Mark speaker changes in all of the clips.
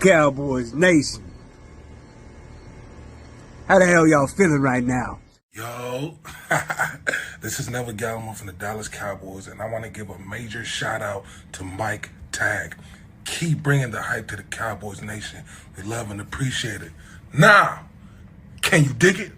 Speaker 1: Cowboys Nation. How the hell y'all feeling right now?
Speaker 2: Yo, this is Neville Gallimore from the Dallas Cowboys, and I want to give a major shout out to Mike Tag. Keep bringing the hype to the Cowboys Nation. We love and appreciate it. Now, can you dig it?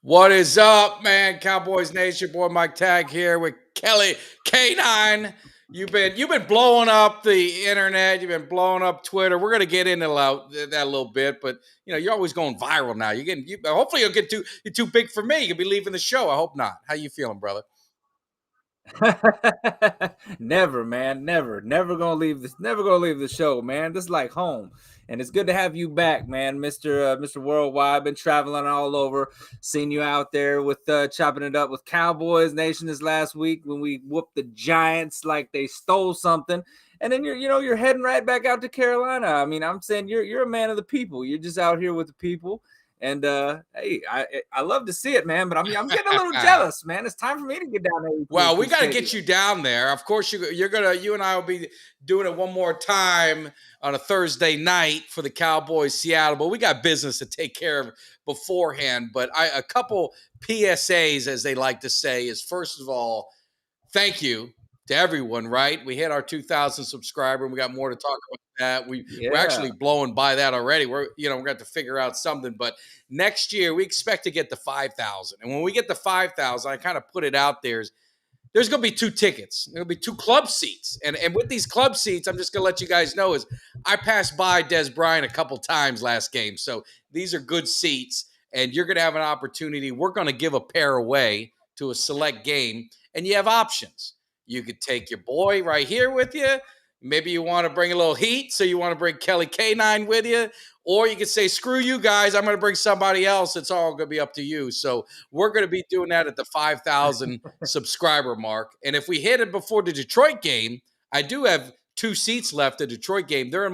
Speaker 3: What is up, man? Cowboys Nation, boy Mike Tag here with Kelly K9. You've been blowing up the internet. You've been blowing up Twitter. We're gonna get into that a little bit, but you're always going viral now. Hopefully you'll get you're too big for me. You'll be leaving the show. I hope not. How you feeling, brother?
Speaker 4: Never, man. Never gonna leave this. Never gonna leave the show, man. This is like home, and it's good to have you back, man, Mister Worldwide. Been traveling all over, seen you out there with chopping it up with Cowboys Nation this last week when we whooped the Giants like they stole something, and then you're heading right back out to Carolina. I mean, I'm saying you're a man of the people. You're just out here with the people. And hey, I love to see it, man. But I'm getting a little jealous, man. It's time for me to get down there.
Speaker 3: Well, we got to get you down there. Of course, you and I will be doing it one more time on a Thursday night for the Cowboys Seattle. But we got business to take care of beforehand. But a couple PSAs, as they like to say, is first of all, thank you to everyone, right? We hit our 2,000 subscriber, and we got more to talk about that. We're actually blowing by that already. We're going to have to figure out something. But next year, we expect to get to 5,000. And when we get to 5,000, I kind of put it out there's going to be 2 tickets. There'll be 2 club seats. And with these club seats, I'm just going to let you guys know is I passed by Des Bryant a couple times last game. So these are good seats, and you're going to have an opportunity. We're going to give a pair away to a select game, and you have options. You could take your boy right here with you. Maybe you want to bring a little heat, so you want to bring Kelly K9 with you. Or you could say, screw you guys, I'm going to bring somebody else. It's all going to be up to you. So we're going to be doing that at the 5,000 subscriber mark. And if we hit it before the Detroit game, I do have 2 seats left at the Detroit game. They're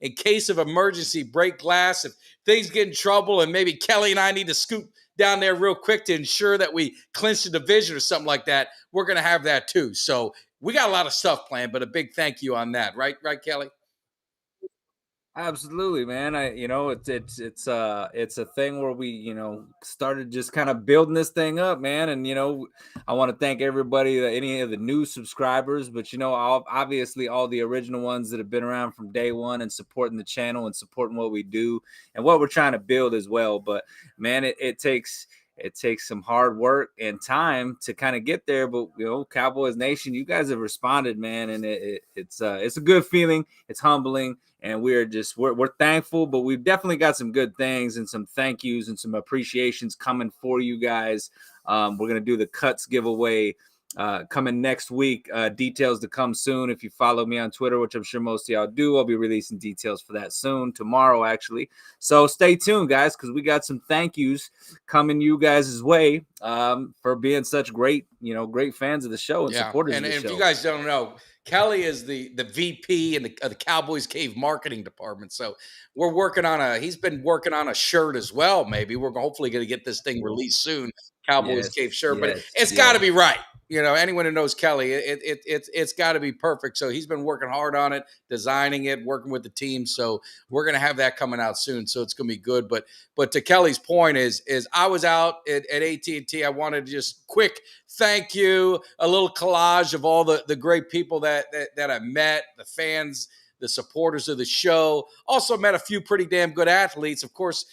Speaker 3: in case of emergency, break glass. If things get in trouble and maybe Kelly and I need to scoot down there real quick to ensure that we clinch the division or something like that, we're going to have that too. So we got a lot of stuff planned, but a big thank you on that. Right, Kelly?
Speaker 4: Absolutely, man. It's a thing where we started just kind of building this thing up, man. And I want to thank everybody, any of the new subscribers, but obviously all the original ones that have been around from day one and supporting the channel and supporting what we do and what we're trying to build as well. But man, it takes some hard work and time to kind of get there. But Cowboys Nation, you guys have responded, man, and it's a good feeling. It's humbling, and we're thankful. But we've definitely got some good things and some thank yous and some appreciations coming for you guys. We're gonna do the cuts giveaway coming next week. Details to come soon. If you follow me on Twitter, which I'm sure most of y'all do, I'll be releasing details for that soon, tomorrow actually. So stay tuned, guys, because we got some thank yous coming you guys' way for being such great fans of the show and supporters of the show.
Speaker 3: And if you guys don't know, Kelly is the VP in the Cowboys Cave marketing department. So we're working on he's been working on a shirt as well. Maybe we're hopefully going to get this thing released soon. Cowboys Cave shirt, but it's got to be right. Anyone who knows Kelly, it's got to be perfect. So he's been working hard on it, designing it, working with the team. So we're going to have that coming out soon. So it's going to be good. But to Kelly's point is I was out at AT&T. I wanted to just quick thank you, a little collage of all the great people that I met, the fans, the supporters of the show. Also met a few pretty damn good athletes. Of course,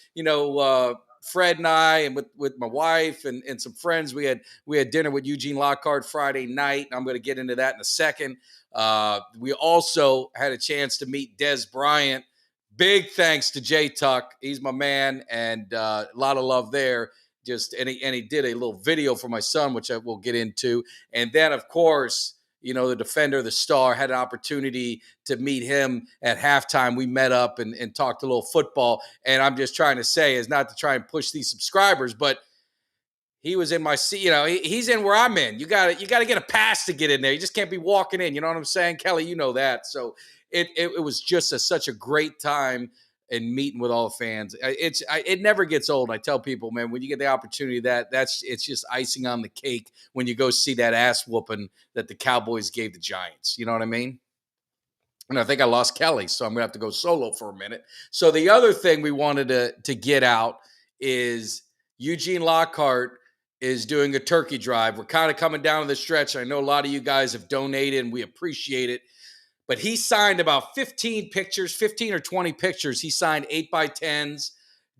Speaker 3: Fred and I, and with my wife and some friends, we had dinner with Eugene Lockhart Friday night. I'm going to get into that in a second. We also had a chance to meet Dez Bryant. Big thanks to Jay Tuck. He's my man, and a lot of love there. And he did a little video for my son, which I will get into. And then, of course, the defender, the star, had an opportunity to meet him at halftime. We met up and talked a little football. And I'm just trying to say, is not to try and push these subscribers, but he was in my seat. He's in where I'm in. You got to get a pass to get in there. You just can't be walking in. You know what I'm saying, Kelly? You know that. So it was just such a great time and meeting with all the fans. It never gets old. I tell people, man, when you get the opportunity, it's just icing on the cake when you go see that ass whooping that the Cowboys gave the Giants. You know what I mean? And I think I lost Kelly, so I'm gonna have to go solo for a minute. So the other thing we wanted to get out is Eugene Lockhart is doing a turkey drive. We're kind of coming down to the stretch. I know a lot of you guys have donated, and we appreciate it. But he signed about 15 or 20 pictures. He signed 8x10s,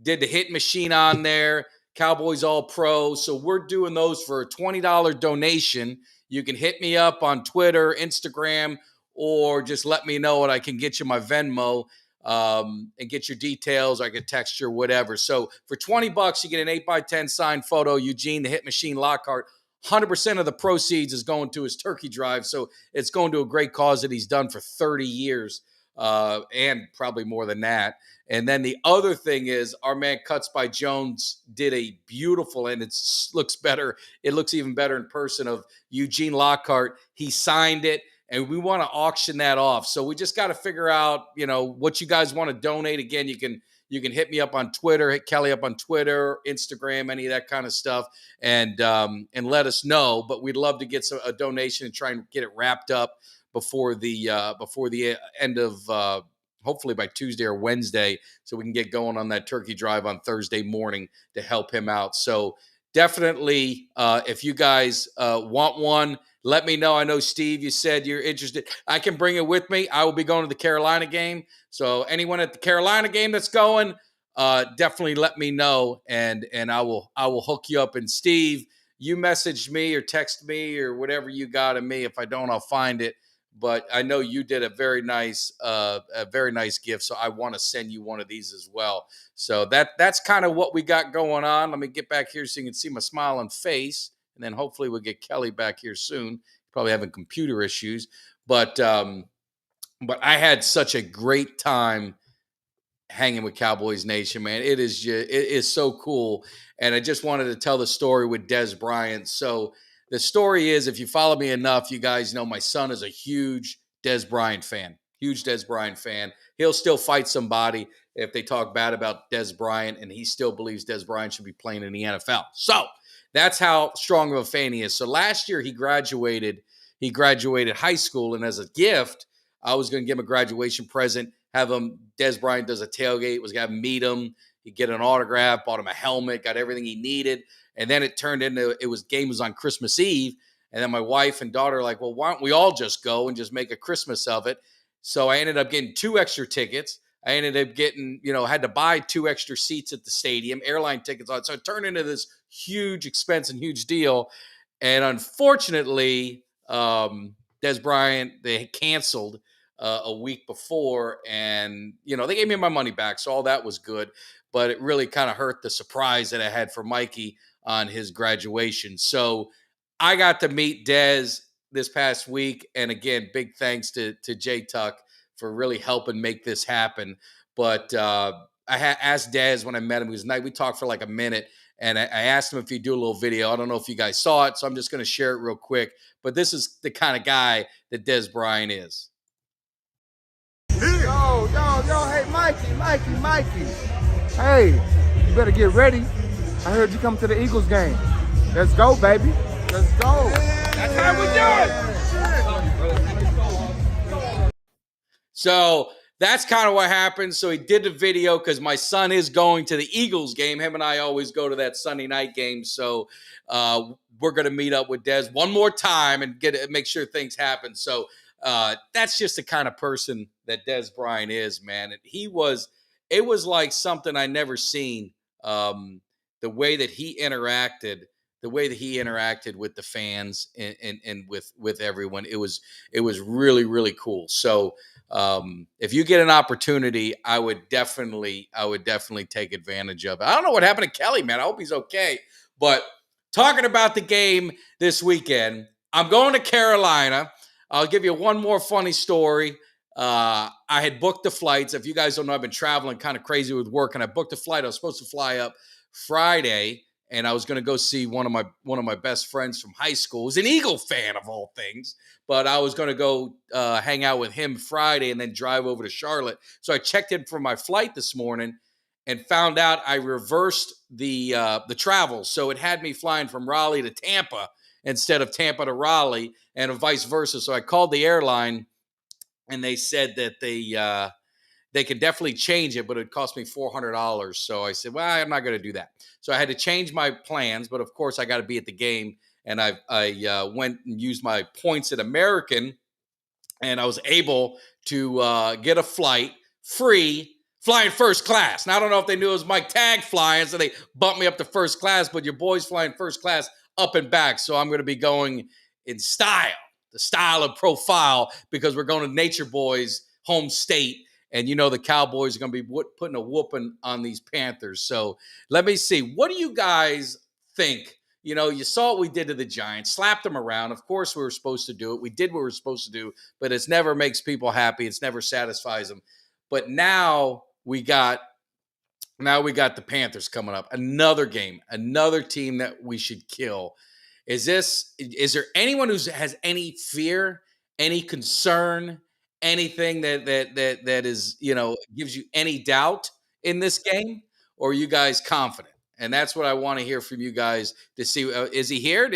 Speaker 3: did the hit machine on there, Cowboys All Pro. So we're doing those for a $20 donation. You can hit me up on Twitter, Instagram, or just let me know and I can get you my Venmo and get your details. I can text you or whatever. So for $20, you get an 8x10 signed photo, Eugene, the hit machine Lockhart. 100% of the proceeds is going to his turkey drive. So it's going to a great cause that he's done for 30 years and probably more than that. And then the other thing is our man Cuts by Jones did a beautiful, and it looks better. It looks even better in person, of Eugene Lockhart. He signed it, and we want to auction that off. So we just got to figure out, what you guys want to donate. Again, you can hit me up on Twitter, hit Kelly up on Twitter, Instagram, any of that kind of stuff, and let us know. But we'd love to get a donation and try and get it wrapped up before the end of hopefully by Tuesday or Wednesday, so we can get going on that turkey drive on Thursday morning to help him out. So definitely, if you guys want one, let me know. I know, Steve, you said you're interested. I can bring it with me. I will be going to the Carolina game. So anyone at the Carolina game that's going, definitely let me know, and I will hook you up. And Steve, you message me or text me or whatever you got of me. If I don't, I'll find it. But I know you did a very nice gift, so I want to send you one of these as well. So that's kind of what we got going on. Let me get back here so you can see my smiling face, and then hopefully we'll get Kelly back here soon. Probably having computer issues, but I had such a great time hanging with Cowboys Nation, man. It is so cool, and I just wanted to tell the story with Dez Bryant. So the story is, if you follow me enough, you guys know my son is a huge Dez Bryant fan. Huge Dez Bryant fan. He'll still fight somebody if they talk bad about Dez Bryant, and he still believes Dez Bryant should be playing in the NFL. So that's how strong of a fan he is. So last year he graduated high school, and as a gift, I was going to give him a graduation present, have him, Dez Bryant does a tailgate, was going to meet him, he'd get an autograph, bought him a helmet, got everything he needed. And then it turned into, game was on Christmas Eve. And then my wife and daughter are like, well, why don't we all just go and just make a Christmas of it? So I ended up getting 2 extra tickets. I ended up getting, had to buy 2 extra seats at the stadium, airline tickets on. So it turned into this huge expense and huge deal. And unfortunately, Dez Bryant, they canceled a week before, and they gave me my money back, so all that was good. But it really kind of hurt the surprise that I had for Mikey on his graduation. So I got to meet Dez this past week, and again, big thanks to Jay Tuck for really helping make this happen. But I asked Dez when I met him, we talked for like a minute, and I asked him if he'd do a little video. I don't know if you guys saw it, so I'm just going to share it real quick. But this is the kind of guy that Dez Bryant is.
Speaker 5: Yo, hey, Mikey. Hey, you better get ready. I heard you come to the Eagles game. Let's go, baby. Let's go. That's how we
Speaker 3: do it. So that's kind of what happened. So he did the video because my son is going to the Eagles game. Him and I always go to that Sunday night game. So we're going to meet up with Dez one more time and make sure things happen. So that's just the kind of person that Dez Bryant is, man. And it was like something I never seen. the way that he interacted, with the fans and with everyone, it was really, really cool. So if you get an opportunity, I would definitely take advantage of it. I don't know what happened to Kelly, man. I hope he's okay. But talking about the game this weekend, I'm going to Carolina. I'll give you one more funny story. I had booked the flights. If you guys don't know, I've been traveling kind of crazy with work, and I booked a flight. I was supposed to fly up Friday, and I was going to go see one of my best friends from high school, who's an Eagle fan of all things. But I was going to go hang out with him Friday and then drive over to Charlotte. So I checked in for my flight this morning and found out I reversed the travel. So it had me flying from Raleigh to Tampa instead of Tampa to Raleigh, and vice versa. So I called the airline, and they said that they could definitely change it, but it cost me $400. So I said, well, I'm not going to do that. So I had to change my plans, but of course I got to be at the game. And I went and used my points at American, and I was able to get a flight free, flying first class. Now, I don't know if they knew it was Mike Tag flying, so they bumped me up to first class, but your boy's flying first class up and back. So I'm going to be going in style, the style of profile, because we're going to Nature Boy's home state. And the Cowboys are going to be putting a whooping on these Panthers. So let me see. What do you guys think? You saw what we did to the Giants, slapped them around. Of course, we were supposed to do it. We did what we were supposed to do, but it never makes people happy. It's never satisfies them. But now we got the Panthers coming up. Another game, another team that we should kill. Is there anyone who has any fear, any concern, anything that is, gives you any doubt in this game? Or are you guys confident? And that's what I want to hear from you guys to see. Is he here?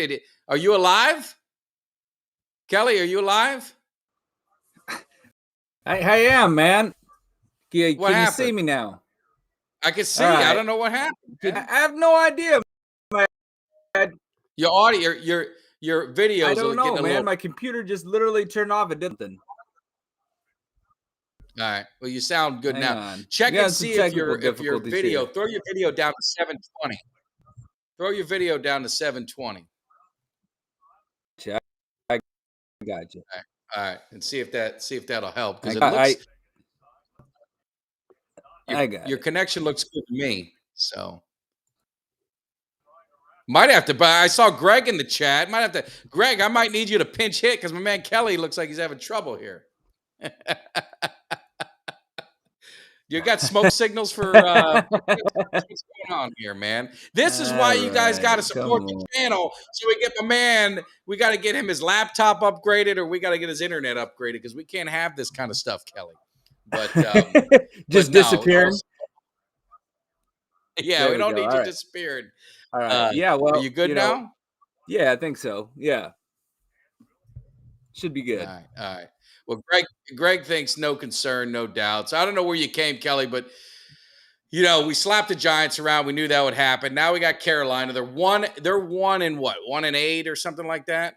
Speaker 3: Are you alive? Kelly, are you alive?
Speaker 4: I am, man. Can
Speaker 3: happened?
Speaker 4: You see me now?
Speaker 3: I can see.
Speaker 4: Right.
Speaker 3: I don't know what happened.
Speaker 4: I have no idea.
Speaker 3: Your audio, your videos.
Speaker 4: I don't know, man. My computer just literally turned off. It didn't.
Speaker 3: All right. Well, you sound good
Speaker 4: Hang
Speaker 3: now.
Speaker 4: on.
Speaker 3: Check and see if your video.
Speaker 4: Here.
Speaker 3: Throw your video down to 720. Throw your video down to 720.
Speaker 4: I got you.
Speaker 3: All right, and see if that'll help, because your connection looks good to me. So might have to. But I saw Greg in the chat. Greg, I might need you to pinch hit, because my man Kelly looks like he's having trouble here. You got smoke signals for what's going on here, man? This is why you guys got to support the channel. So we get my man. We got to get him his laptop upgraded, or we got to get his internet upgraded, because we can't have this kind of stuff, Kelly. But
Speaker 4: just disappearing.
Speaker 3: Yeah, we don't need you disappearing.
Speaker 4: All right. Yeah. Well,
Speaker 3: are you good now?
Speaker 4: Yeah, I think so. Yeah. Should be good.
Speaker 3: All right. Well, Greg thinks no concern, no doubts. I don't know where you came, Kelly, but we slapped the Giants around. We knew that would happen. Now we got Carolina. They're 1-8 or something like that.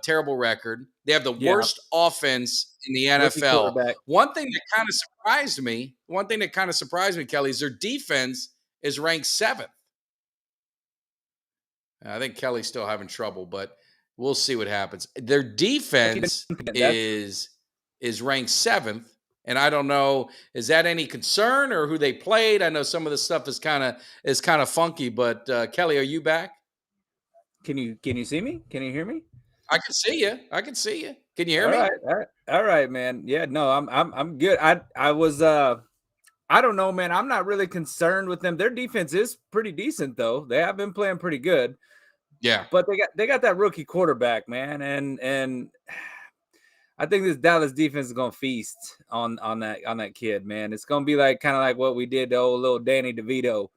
Speaker 3: Terrible record. They have the worst offense in the NFL. One thing that kind of surprised me, Kelly, is their defense is ranked 7th. I think Kelly's still having trouble, but we'll see what happens. Their defense is ranked 7th, and I don't know, is that any concern, or who they played? I know some of the stuff is kind of funky, but Kelly, are you back?
Speaker 4: Can you see me? Can you hear me?
Speaker 3: I can see you. Can you hear me?
Speaker 4: All right, man. Yeah, no, I'm good. I was I don't know, man. I'm not really concerned with them. Their defense is pretty decent, though. They have been playing pretty good.
Speaker 3: Yeah,
Speaker 4: but they got that rookie quarterback, man, and I think this Dallas defense is gonna feast on that kid, man. It's gonna be kind of like what we did to old little Danny DeVito.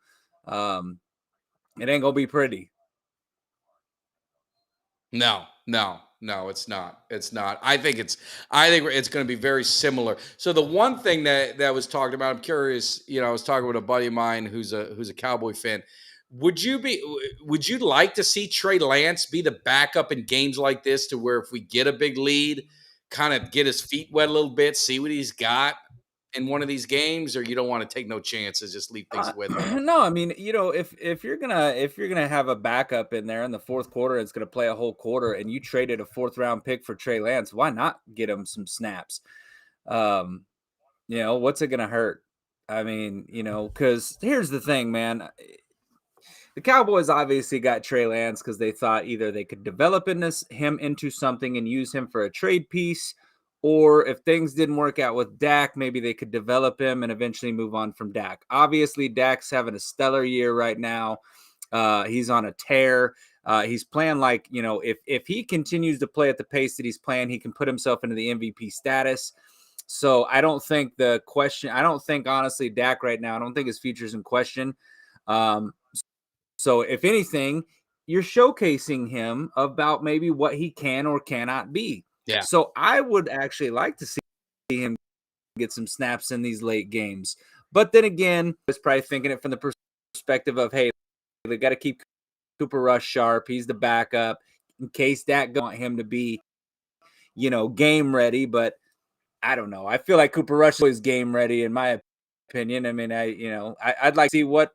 Speaker 4: It ain't gonna be pretty.
Speaker 3: No, it's not. It's not. I think it's going to be very similar. So the one thing that was talked about, I'm curious. I was talking with a buddy of mine who's a Cowboy fan. Would you like to see Trey Lance be the backup in games like this, to where if we get a big lead, kind of get his feet wet a little bit, see what he's got in one of these games, or you don't want to take no chances, just leave things with it?
Speaker 4: No, I mean, if you're gonna have a backup in there in the fourth quarter, it's gonna play a whole quarter, and you traded a 4th-round pick for Trey Lance, why not get him some snaps? What's it gonna hurt? I mean, because here's the thing, man. The Cowboys obviously got Trey Lance because they thought either they could develop him into something and use him for a trade piece, or if things didn't work out with Dak, maybe they could develop him and eventually move on from Dak. Obviously, Dak's having a stellar year right now. He's on a tear. He's playing like, if he continues to play at the pace that he's playing, he can put himself into the MVP status. So I don't think honestly, Dak right now, I don't think his future's in question. So if anything, you're showcasing him about maybe what he can or cannot be.
Speaker 3: Yeah.
Speaker 4: So I would actually like to see him get some snaps in these late games. But then again, I was probably thinking it from the perspective of, hey, they got to keep Cooper Rush sharp. He's the backup in case Dak want him to be, game ready. But I don't know. I feel like Cooper Rush is game ready, in my opinion. I mean, I'd like to see what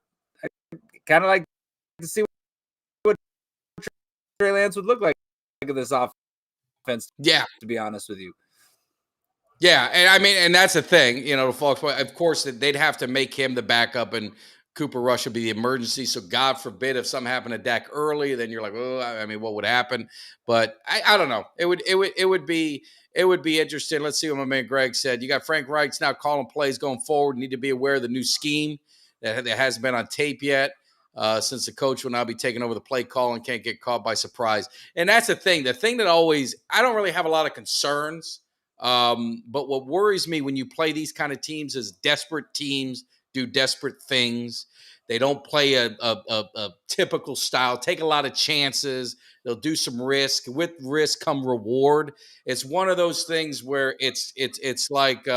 Speaker 4: Trey Lance would look like in this offense.
Speaker 3: Yeah,
Speaker 4: to be honest with you.
Speaker 3: Yeah, and I mean, and that's the thing, folks. Of course, they'd have to make him the backup, and Cooper Rush would be the emergency. So, God forbid, if something happened to Dak early, then you're like, oh, I mean, what would happen? But I don't know. It would be interesting. Let's see what my man Greg said. You got Frank Reich's now calling plays going forward. Need to be aware of the new scheme that hasn't been on tape yet. Since the coach will now be taking over the play call and can't get caught by surprise. And that's the thing. The thing that I don't really have a lot of concerns. But what worries me when you play these kind of teams is desperate teams do desperate things. They don't play a typical style, take a lot of chances. They'll do some risk. With risk come reward. It's one of those things where it's like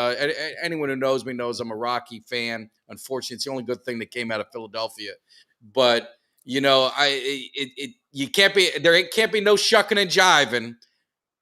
Speaker 3: anyone who knows me knows I'm a Rocky fan. Unfortunately, it's the only good thing that came out of Philadelphia. But you can't be no shucking and jiving,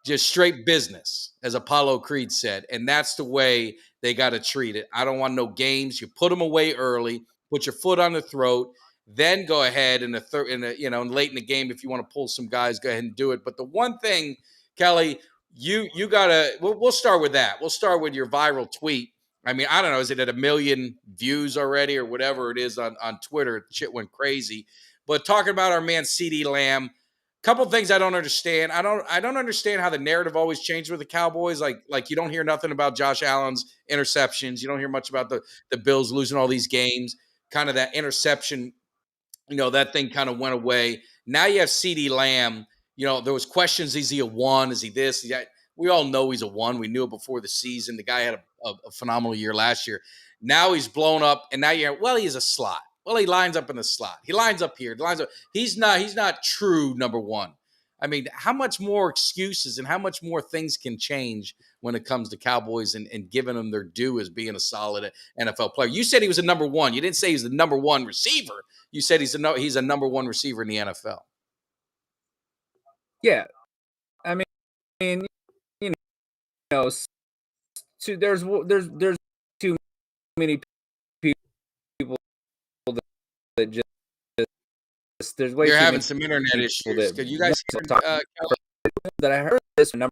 Speaker 3: just straight business, as Apollo Creed said, and that's the way they got to treat it. I don't want no games. You put them away early, put your foot on the throat, then go ahead in late in the game if you want to pull some guys, go ahead and do it. But the one thing, Kelly, you gotta. We'll start with that. We'll start with your viral tweet. I mean, I don't know, is it at 1 million views already or whatever it is on Twitter? Shit went crazy. But talking about our man CeeDee Lamb, couple of things I don't understand. I don't understand how the narrative always changes with the Cowboys. Like you don't hear nothing about Josh Allen's interceptions. You don't hear much about the Bills losing all these games. Kind of that interception, that thing kind of went away. Now you have CeeDee Lamb. There was questions. Is he a one? Is he this? We all know he's a one. We knew it before the season. The guy had a phenomenal year last year. Now he's blown up, and now he's a slot. Well, he lines up in the slot. He lines up here. He's not true number one. I mean, how much more excuses and how much more things can change when it comes to Cowboys and giving them their due as being a solid NFL player? You said he was a number one. You didn't say he's the number one receiver. You said he's a number one receiver in the NFL.
Speaker 4: Yeah. I mean, there's too many people that just there's way
Speaker 3: You're
Speaker 4: too
Speaker 3: having
Speaker 4: many
Speaker 3: some internet issues. Could you guys
Speaker 4: that I heard this number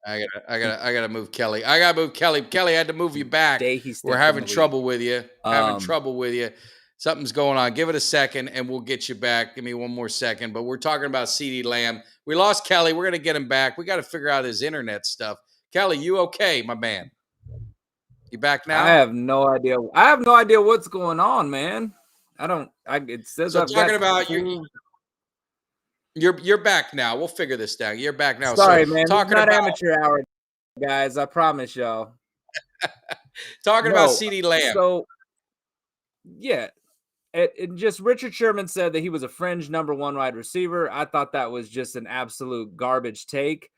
Speaker 3: I gotta move Kelly. I gotta move Kelly. Kelly, I had to move you back. We're having trouble with you. Something's going on. Give it a second and we'll get you back. Give me one more second. But we're talking about CeeDee Lamb. We lost Kelly. We're gonna get him back. We got to figure out his internet stuff. Kelly, you okay, my man? You back now?
Speaker 4: I have no idea. What's going on, man. It says
Speaker 3: so
Speaker 4: I've
Speaker 3: talking
Speaker 4: got
Speaker 3: about you're back now. We'll figure this out. You're back now.
Speaker 4: Sorry,
Speaker 3: so
Speaker 4: man.
Speaker 3: Talking
Speaker 4: it's not
Speaker 3: about
Speaker 4: amateur hour, guys. I promise y'all.
Speaker 3: Talking about CeeDee Lamb.
Speaker 4: So yeah. It just Richard Sherman said that he was a fringe number one wide receiver. I thought that was just an absolute garbage take.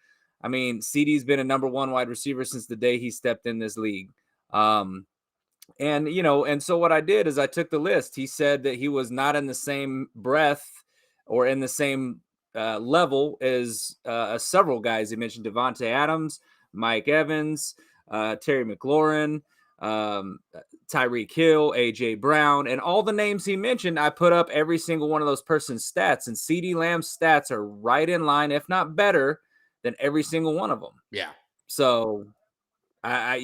Speaker 4: I mean, CeeDee's been a number one wide receiver since the day he stepped in this league. And so what I did is I took the list. He said that he was not in the same breath or in the same level as several guys. He mentioned Devontae Adams, Mike Evans, Terry McLaurin, Tyreek Hill, AJ Brown, and all the names he mentioned. I put up every single one of those person's stats, and CeeDee Lamb's stats are right in line, if not better, than every single one of them.
Speaker 3: Yeah.
Speaker 4: So I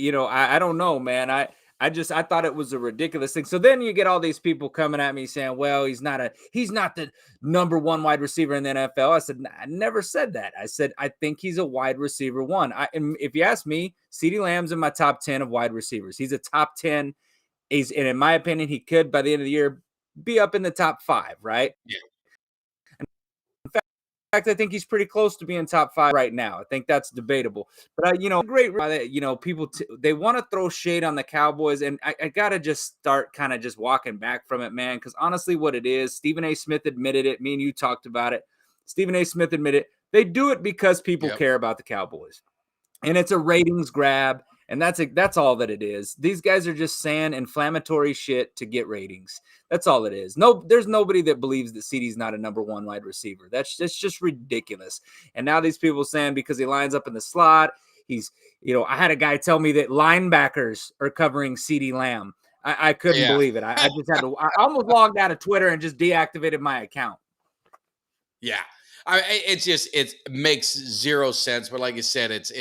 Speaker 4: don't know, man. I thought it was a ridiculous thing. So then you get all these people coming at me saying, well, he's not the number one wide receiver in the NFL. I said, I never said that. I said, I think he's a wide receiver one. And if you ask me, CeeDee Lamb's in my top 10 of wide receivers. He's a top 10. And in my opinion, he could by the end of the year be up in the top 5, right?
Speaker 3: Yeah.
Speaker 4: In fact, I think he's pretty close to being top 5 right now. I think that's debatable. But great. People they want to throw shade on the Cowboys, and I gotta just start kind of just walking back from it, man. Because honestly, what it is, Stephen A. Smith admitted it. Me and you talked about it. Stephen A. Smith admitted it. They do it because people care about the Cowboys, and it's a ratings grab. And that's all that it is. These guys are just saying inflammatory shit to get ratings. That's all it is. No, there's nobody that believes that CeeDee's not a number one wide receiver. That's just ridiculous. And now these people saying because he lines up in the slot, he's, I had a guy tell me that linebackers are covering CeeDee Lamb. I couldn't believe it. I just had to. I almost logged out of Twitter and just deactivated my account.
Speaker 3: Yeah, it makes zero sense. But like you said, it's.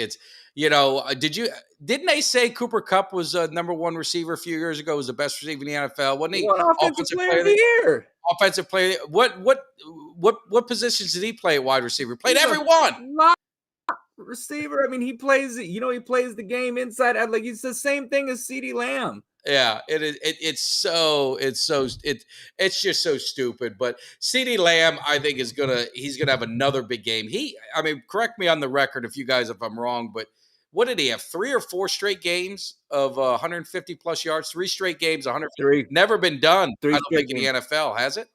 Speaker 3: Didn't they say Cooper Kupp was number one receiver a few years ago? Was the best receiver in the NFL? Wasn't he?
Speaker 4: Offensive player of the year.
Speaker 3: Offensive player. What positions did he play at wide receiver? Played everyone.
Speaker 4: Receiver. I mean, he plays. He plays the game inside out. Like it's the same thing as CeeDee Lamb.
Speaker 3: Yeah, it is. It's just so stupid. But CeeDee Lamb, I think he's gonna have another big game. Correct me on the record if I'm wrong, but what did he have? 3 or 4 straight games of 150 plus yards. 3 straight games, 150. Never been done. I don't think in the NFL, has it?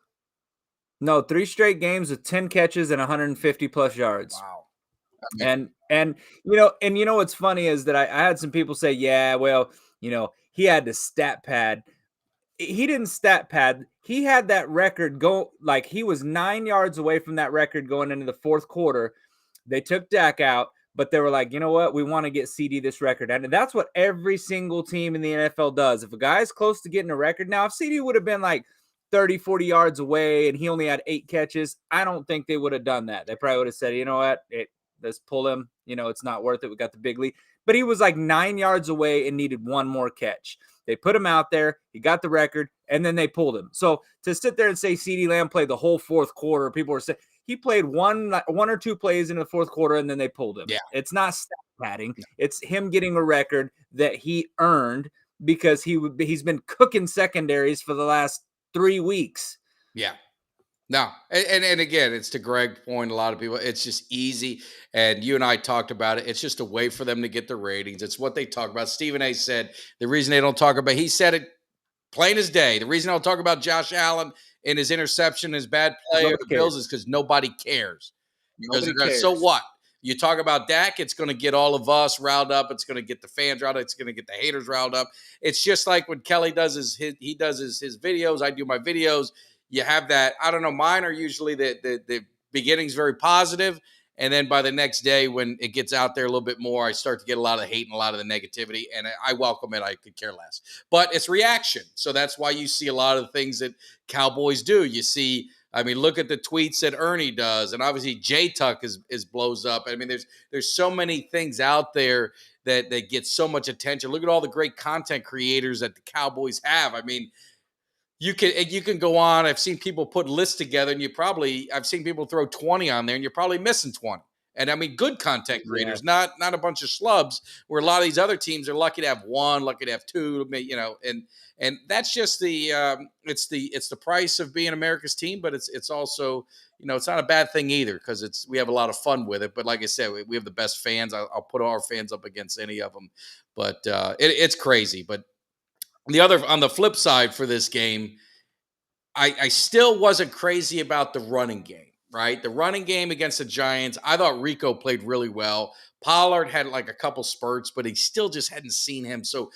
Speaker 4: No, 3 straight games with 10 catches and 150 plus yards.
Speaker 3: Wow.
Speaker 4: And what's funny is that I had some people say, yeah, well, he had the stat pad. He didn't stat pad. He had that record go like he was 9 yards away from that record going into the fourth quarter. They took Dak out, but they were like, you know what? We want to get CeeDee this record. And that's what every single team in the NFL does. If a guy's close to getting a record, now if CeeDee would have been like 30, 40 yards away and he only had 8 catches, I don't think they would have done that. They probably would have said, you know what? Let's pull him. It's not worth it. We got the big lead. But he was like 9 yards away and needed 1 more catch. They put him out there. He got the record, and then they pulled him. So to sit there and say CeeDee Lamb played the whole fourth quarter, people were saying he played one or two plays in the fourth quarter, and then they pulled him.
Speaker 3: Yeah.
Speaker 4: It's not stat padding. It's him getting a record that he earned because he's been cooking secondaries for the last 3 weeks.
Speaker 3: Yeah. No, and again, it's to Greg's point. A lot of people, it's just easy. And you and I talked about it. It's just a way for them to get the ratings. It's what they talk about. Stephen A. said the reason they don't talk about, he said it plain as day. The reason I don't talk about Josh Allen and his interception, his bad play of the Bills is because nobody cares.
Speaker 4: Nobody cares.
Speaker 3: So what? You talk about Dak, it's going to get all of us riled up. It's going to get the fans riled up. It's going to get the haters riled up. It's just like when Kelly does his videos. I do my videos. You have that. I don't know. Mine are usually the beginning's very positive, and then by the next day, when it gets out there a little bit more, I start to get a lot of hate and a lot of the negativity, and I welcome it. I could care less, but it's reaction. So that's why you see a lot of the things that Cowboys do. You see, look at the tweets that Ernie does, and obviously J Tuck is blows up. There's so many things out there that get so much attention. Look at all the great content creators that the Cowboys have. You can go on. I've seen people put lists together, and I've seen people throw 20 on there, and you're probably missing 20. And good content creators, not a bunch of schlubs. Where a lot of these other teams are lucky to have 1, lucky to have 2. And that's just it's the price of being America's team. But it's also it's not a bad thing either because we have a lot of fun with it. But like I said, we have the best fans. I'll put our fans up against any of them. But it's crazy. But on the flip side for this game, I still wasn't crazy about the running game, right? The running game against the Giants, I thought Rico played really well. Pollard had like a couple spurts, but he still just hadn't seen him. So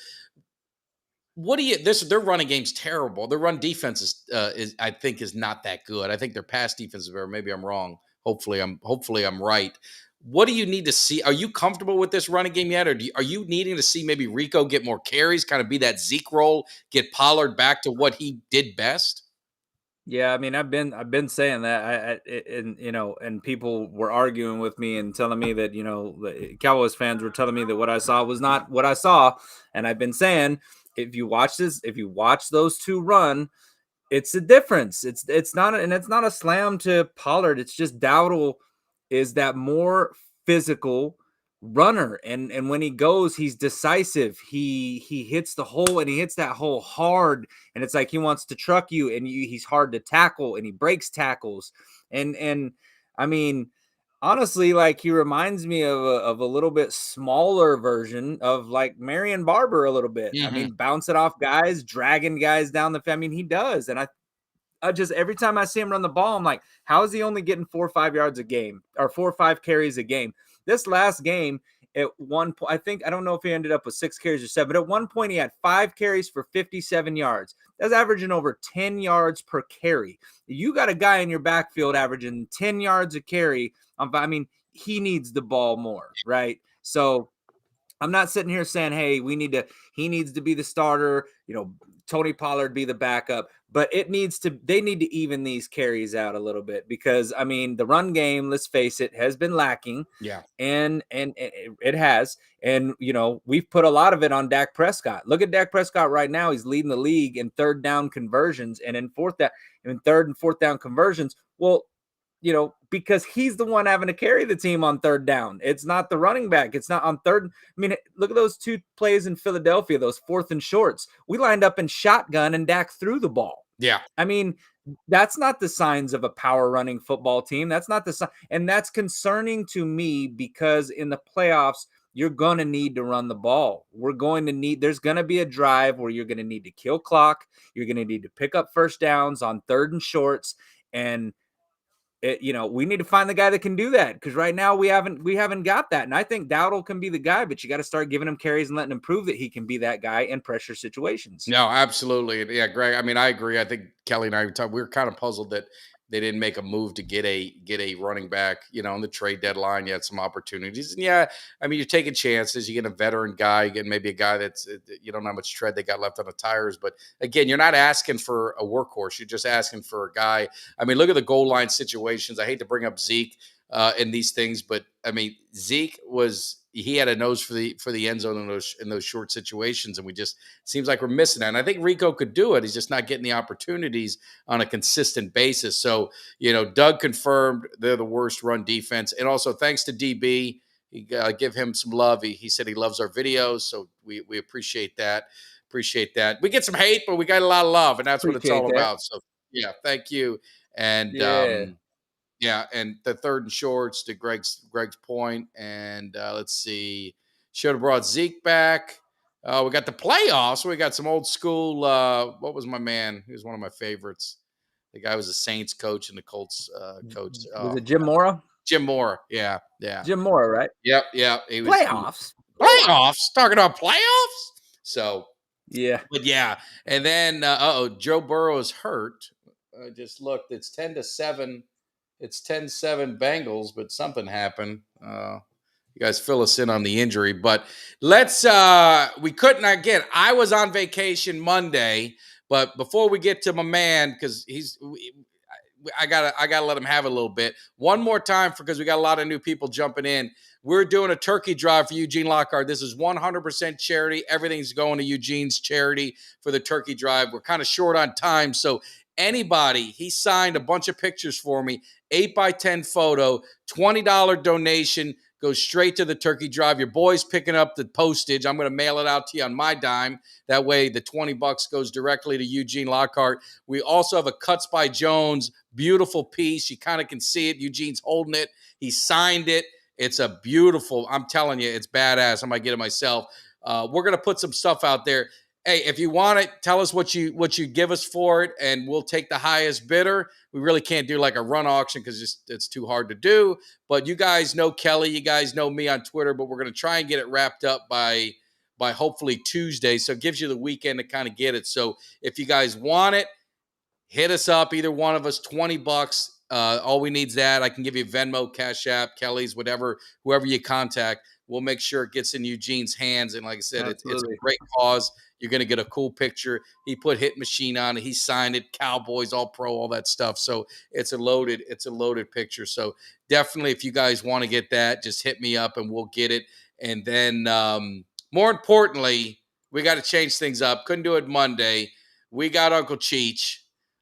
Speaker 3: their running game's terrible. Their run defense is I think is not that good. I think their pass defense is better. Maybe I'm wrong Hopefully I'm right. What do you need to see? Are you comfortable with this running game yet, or are you needing to see maybe Rico get more carries, kind of be that Zeke role, get Pollard back to what he did best?
Speaker 4: Yeah, I mean, I've been saying that, and and people were arguing with me and telling me that the Cowboys fans were telling me that what I saw was not what I saw, and I've been saying if you watch those two run, it's a difference. It's not a slam to Pollard. It's just Dowdle is that more physical runner, and when he goes, he's decisive. He hits the hole, and he hits that hole hard, and it's like he wants to truck you, and he's hard to tackle, and he breaks tackles, and I mean, honestly, like he reminds me of a little bit smaller version of like Marion Barber a little bit. I
Speaker 3: Hmm.
Speaker 4: mean, bouncing off guys, dragging guys down the. I mean, he does, and I just every time I see him run the ball, I'm like, how is he only getting 4 or 5 yards a game or 4 or 5 carries a game? This last game, at one point, I don't know if he ended up with 6 carries or 7, but at one point he had 5 carries for 57 yards. That's averaging over 10 yards per carry. You got a guy in your backfield averaging 10 yards a carry. I mean, he needs the ball more, right? So I'm not sitting here saying, hey, he needs to be the starter, Tony Pollard be the backup, but they need to even these carries out a little bit because I mean, the run game, let's face it, has been lacking.
Speaker 3: Yeah.
Speaker 4: And it has. And we've put a lot of it on Dak Prescott. Look at Dak Prescott right now. He's leading the league in third down conversions and in third and fourth down conversions. Well, because he's the one having to carry the team on third down. It's not the running back. It's not on third. I mean, look at those 2 plays in Philadelphia, those fourth and shorts. We lined up in shotgun and Dak threw the ball.
Speaker 3: Yeah.
Speaker 4: I mean, that's not the signs of a power running football team. That's not the sign. And that's concerning to me because in the playoffs, you're going to need to run the ball. There's going to be a drive where you're going to need to kill clock. You're going to need to pick up first downs on third and shorts. And we need to find the guy that can do that because right now we haven't got that. And I think Dowdle can be the guy, but you got to start giving him carries and letting him prove that he can be that guy in pressure situations.
Speaker 3: No, absolutely. Yeah, Greg. I mean, I agree. I think Kelly and I we were kind of puzzled that they didn't make a move to get a running back. On the trade deadline, you had some opportunities, and yeah, I mean, you're taking chances. You get a veteran guy, you get maybe a guy that's you don't know how much tread they got left on the tires. But again, you're not asking for a workhorse. You're just asking for a guy. I mean, look at the goal line situations. I hate to bring up Zeke in these things, but I mean, Zeke he had a nose for the end zone in those short situations, and we just seems like we're missing that. And I think Rico could do it. He's just not getting the opportunities on a consistent basis. So, Doug confirmed they're the worst run defense. And also thanks to DB, give him some love. He said he loves our videos. So we appreciate that. Appreciate that. We get some hate, but we got a lot of love, and that's what it's
Speaker 4: Appreciate
Speaker 3: all
Speaker 4: that.
Speaker 3: about. So yeah, thank you. And
Speaker 4: Yeah.
Speaker 3: yeah, and the third and shorts to Greg's point. And let's see, should have brought Zeke back. We got the playoffs. We got some old school. What was my man? He was one of my favorites. The guy was a Saints coach and the Colts coach.
Speaker 4: Was it Jim Mora?
Speaker 3: Jim Moore. Yeah, yeah.
Speaker 4: Jim Mora, right?
Speaker 3: Yep. He was
Speaker 4: Playoffs.
Speaker 3: playoffs. Talking about playoffs. So,
Speaker 4: Yeah.
Speaker 3: but yeah, and then Joe Burrow is hurt. I just looked. It's 10-7. It's 10-7 Bengals, but something happened. You guys fill us in on the injury, but we couldn't, again, I was on vacation Monday, but before we get to my man, because I gotta let him have a little bit. One more time because we got a lot of new people jumping in. We're doing a turkey drive for Eugene Lockhart. This is 100% charity. Everything's going to Eugene's charity for the turkey drive. We're kind of short on time, so anybody, he signed a bunch of pictures for me, 8x10 photo, $20 donation, goes straight to the turkey drive. Your boy's picking up the postage. I'm going to mail it out to you on my dime. That way the $20 goes directly to Eugene Lockhart. We also have a Cuts by Jones, beautiful piece. You kind of can see it. Eugene's holding it. He signed it. It's a beautiful, I'm telling you, it's badass. I might get it myself. We're going to put some stuff out there. Hey, if you want it, tell us what you give us for it, and we'll take the highest bidder. We really can't do like a run auction because it's too hard to do. But you guys know Kelly, you guys know me on Twitter, but we're going to try and get it wrapped up by hopefully Tuesday. So it gives you the weekend to kind of get it. So if you guys want it, hit us up, either one of us, $20. All we need is that. I can give you Venmo, Cash App, Kelly's, whatever, whoever you contact. We'll make sure it gets in Eugene's hands. And like I said, it's a great cause. You're going to get a cool picture. He put Hit Machine on it. He signed it, Cowboys, All Pro, all that stuff. So it's a loaded picture. So definitely, if you guys want to get that, just hit me up and we'll get it. And then more importantly, we got to change things up. Couldn't do it Monday. We got Uncle Cheech.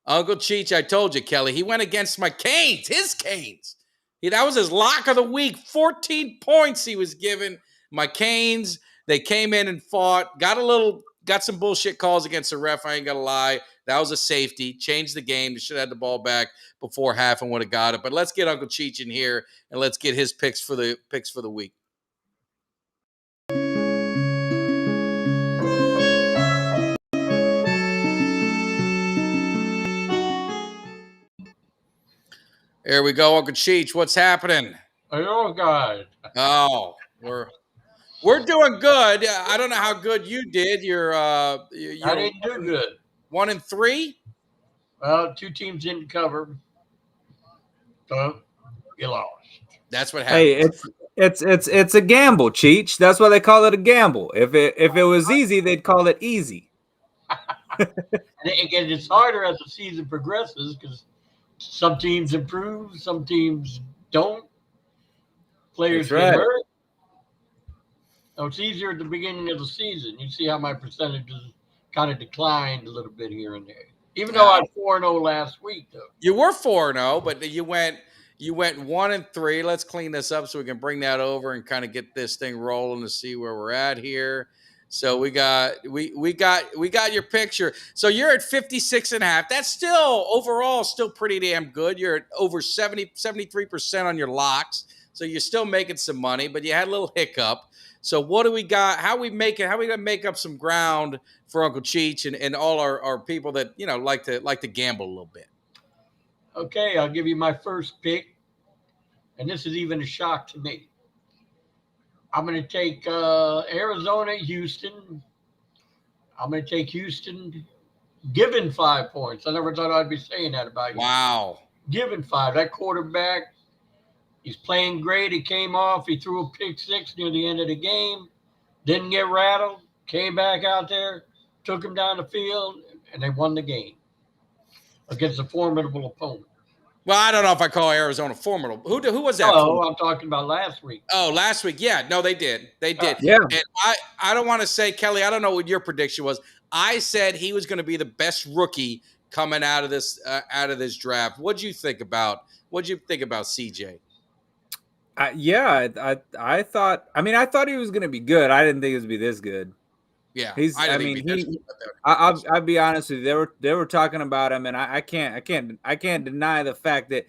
Speaker 3: Uncle Cheech, I told you, Kelly, he went against my Canes, his Canes. That was his lock of the week. 14 points he was given. My Canes, they came in and fought, got some bullshit calls against the ref. I ain't gonna lie. That was a safety. Changed the game. They should have had the ball back before half and would have got it. But let's get Uncle Cheech in here and let's get his picks for the week. There we go, Uncle Cheech. What's happening?
Speaker 6: Oh God!
Speaker 3: Oh, we're doing good. I don't know how good you did. You're
Speaker 6: I didn't do good.
Speaker 3: 1-3.
Speaker 6: Well, 2 teams didn't cover, so you lost.
Speaker 3: That's what happened.
Speaker 4: Hey, it's a gamble, Cheech. That's why they call it a gamble. If it was easy, they'd call it easy.
Speaker 6: And it's harder as the season progresses because some teams improve, some teams don't. Players get hurt. So it's easier at the beginning of the season. You see how my percentages kind of declined a little bit here and there. Even though I was 4-0 last week, though.
Speaker 3: You were 4-0, but you went 1-3. Let's clean this up so we can bring that over and kind of get this thing rolling to see where we're at here. So we got your picture. So you're at 56.5. That's still overall still pretty damn good. You're at over 73% on your locks. So you're still making some money, but you had a little hiccup. So what do we got? How are we gonna make up some ground for Uncle Cheech and all our people that like to gamble a little bit?
Speaker 6: Okay, I'll give you my first pick, and this is even a shock to me. I'm going to take Arizona, Houston. I'm going to take Houston, given 5 points. I never thought I'd be saying that about you.
Speaker 3: Wow.
Speaker 6: Given 5. That quarterback, he's playing great. He came off. He threw a pick 6 near the end of the game. Didn't get rattled. Came back out there, took him down the field, and they won the game against a formidable opponent.
Speaker 3: Well, I don't know if I call Arizona formidable. Who was that?
Speaker 6: Oh, I'm talking about last week.
Speaker 3: Oh, last week. Yeah, no, they did. They did.
Speaker 4: Yeah.
Speaker 3: And I don't want to say, Kelly, I don't know what your prediction was. I said he was going to be the best rookie coming out of this draft. What'd you think about CJ?
Speaker 4: I thought he was going to be good. I didn't think he was going to be this good.
Speaker 3: Yeah,
Speaker 4: I'll be honest with you. They were talking about him, and I can't deny the fact that